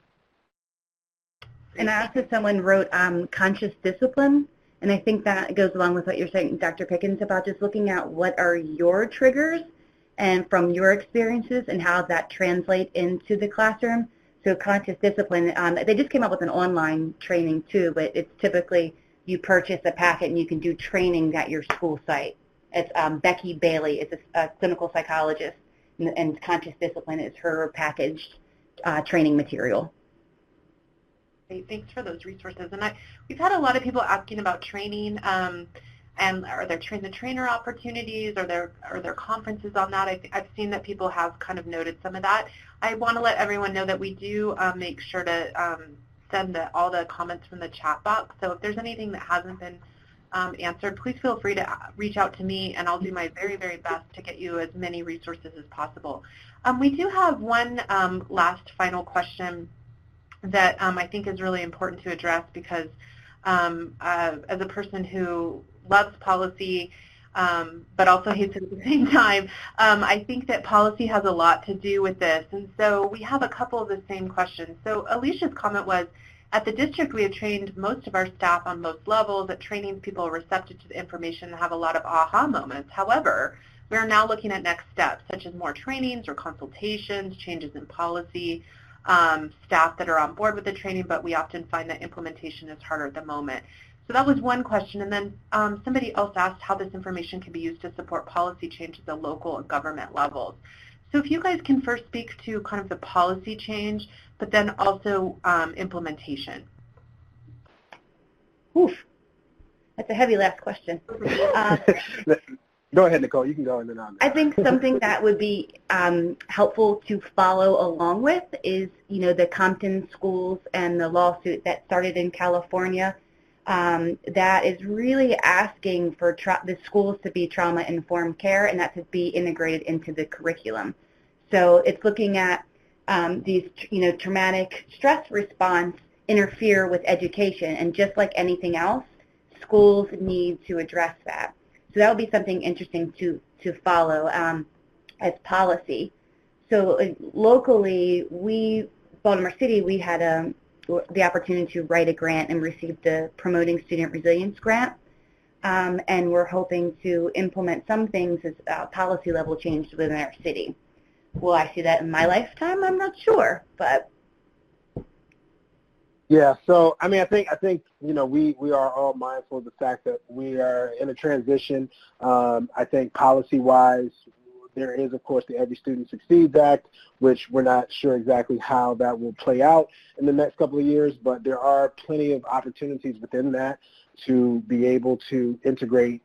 And I also, someone wrote conscious discipline, and I think that goes along with what you're saying, Dr. Pickens, about just looking at what are your triggers and from your experiences and how that translates into the classroom. So conscious discipline, they just came up with an online training too, but it's typically you purchase a packet and you can do training at your school site. It's Becky Bailey is a clinical psychologist, and conscious discipline is her packaged training material. Thanks for those resources. And we've had a lot of people asking about training, and are there train-the-trainer opportunities? Are there conferences on that? I've seen that people have kind of noted some of that. I want to let everyone know that we do make sure to send all the comments from the chat box. So if there's anything that hasn't been answered, please feel free to reach out to me, and I'll do my very, very best to get you as many resources as possible. We do have one last final question that I think is really important to address, because as a person who loves policy but also hates it at the same time, I think that policy has a lot to do with this. And so we have a couple of the same questions. So Alicia's comment was, at the district we have trained most of our staff on most levels. At trainings, people are receptive to the information and have a lot of aha moments. However, we are now looking at next steps, such as more trainings or consultations, changes in policy, staff that are on board with the training, but we often find that implementation is harder at the moment. So that was one question. And then somebody else asked how this information can be used to support policy changes at local and government levels. So if you guys can first speak to kind of the policy change, but then also implementation. Oof. That's a heavy last question. Go ahead, Nicole. You can go, and then I'll go. I think something that would be helpful to follow along with is, the Compton schools and the lawsuit that started in California that is really asking for the schools to be trauma-informed care, and that to be integrated into the curriculum. So it's looking at these, traumatic stress response interfere with education, and just like anything else, schools need to address that. So that would be something interesting to follow as policy. So locally, Baltimore City, we had the opportunity to write a grant and receive the Promoting Student Resilience grant, and we're hoping to implement some things as policy level change within our city. Will I see that in my lifetime? I'm not sure, but. Yeah, so I think we are all mindful of the fact that we are in a transition. I think policy-wise, there is, of course, the Every Student Succeeds Act, which we're not sure exactly how that will play out in the next couple of years, but there are plenty of opportunities within that to be able to integrate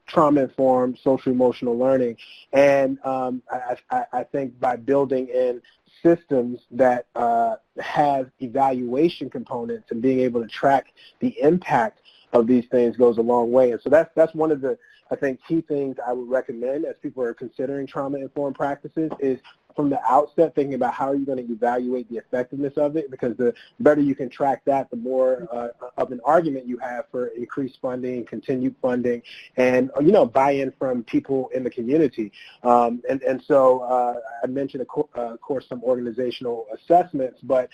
trauma-informed social-emotional learning. And I think by building in systems that have evaluation components and being able to track the impact of these things goes a long way. And so that's one of the, I think, key things I would recommend as people are considering trauma-informed practices is from the outset, thinking about how are you going to evaluate the effectiveness of it, because the better you can track that, the more of an argument you have for increased funding, continued funding, and, buy-in from people in the community. And so I mentioned, of course, some organizational assessments, but,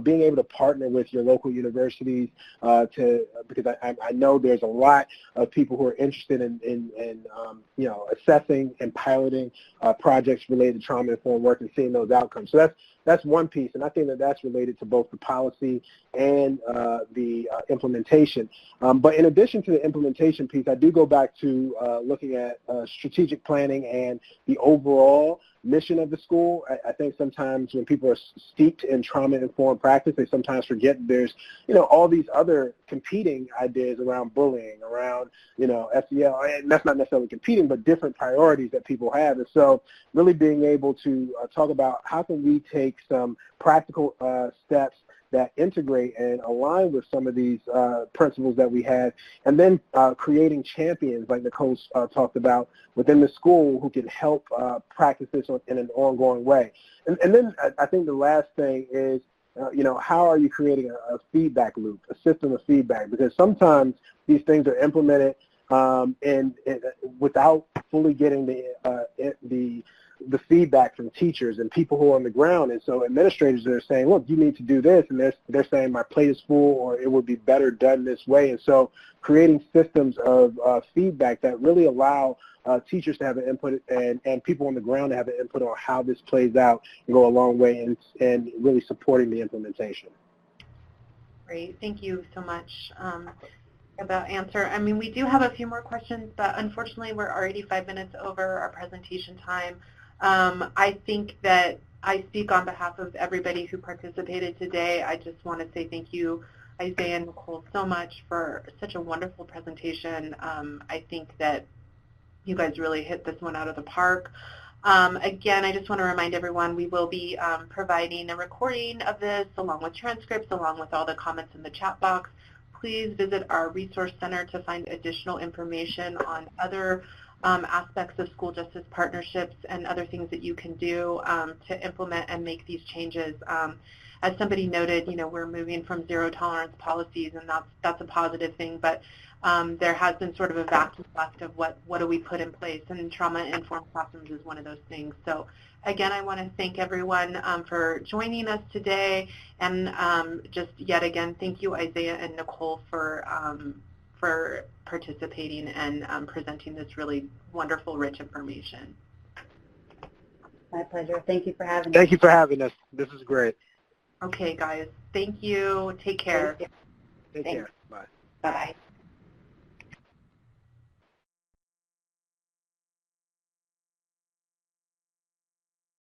being able to partner with your local universities because I know there's a lot of people who are interested in assessing and piloting projects related to trauma-informed work and seeing those outcomes. So that's one piece, and I think that's related to both the policy and the implementation. But in addition to the implementation piece, I do go back to looking at strategic planning and the overall mission of the school. I think sometimes when people are steeped in trauma-informed practice, they sometimes forget there's, all these other competing ideas around bullying, around, SEL, and that's not necessarily competing, but different priorities that people have. And so really being able to talk about how can we take some practical steps that integrate and align with some of these principles that we have, and then creating champions like Nicole talked about within the school who can help practice this in an ongoing way. And then I think the last thing is, how are you creating a feedback loop, a system of feedback? Because sometimes these things are implemented and without fully getting the feedback from teachers and people who are on the ground. And so administrators are saying, look, you need to do this, and they're saying my plate is full, or it would be better done this way. And so creating systems of feedback that really allow teachers to have an input and people on the ground to have an input on how this plays out and go a long way and really supporting the implementation. Great. Thank you so much for that answer. I mean, we do have a few more questions, but unfortunately we're already 5 minutes over our presentation time. I think that I speak on behalf of everybody who participated today. I just want to say thank you, Isaiah and Nicole, so much for such a wonderful presentation. I think that you guys really hit this one out of the park. Again, I just want to remind everyone we will be providing a recording of this along with transcripts, along with all the comments in the chat box. Please visit our resource center to find additional information on other aspects of school justice partnerships and other things that you can do to implement and make these changes. As somebody noted, we're moving from zero tolerance policies, and that's a positive thing, but there has been sort of a vacuum left of what do we put in place, and trauma-informed classrooms is one of those things. So again, I want to thank everyone for joining us today, and just yet again, thank you, Isaiah and Nicole, for participating and presenting this really wonderful, rich information. My pleasure. Thank you for having us. Thank you for having us. This is great. Okay, guys. Thank you. Take care. Take care. Bye. Bye-bye.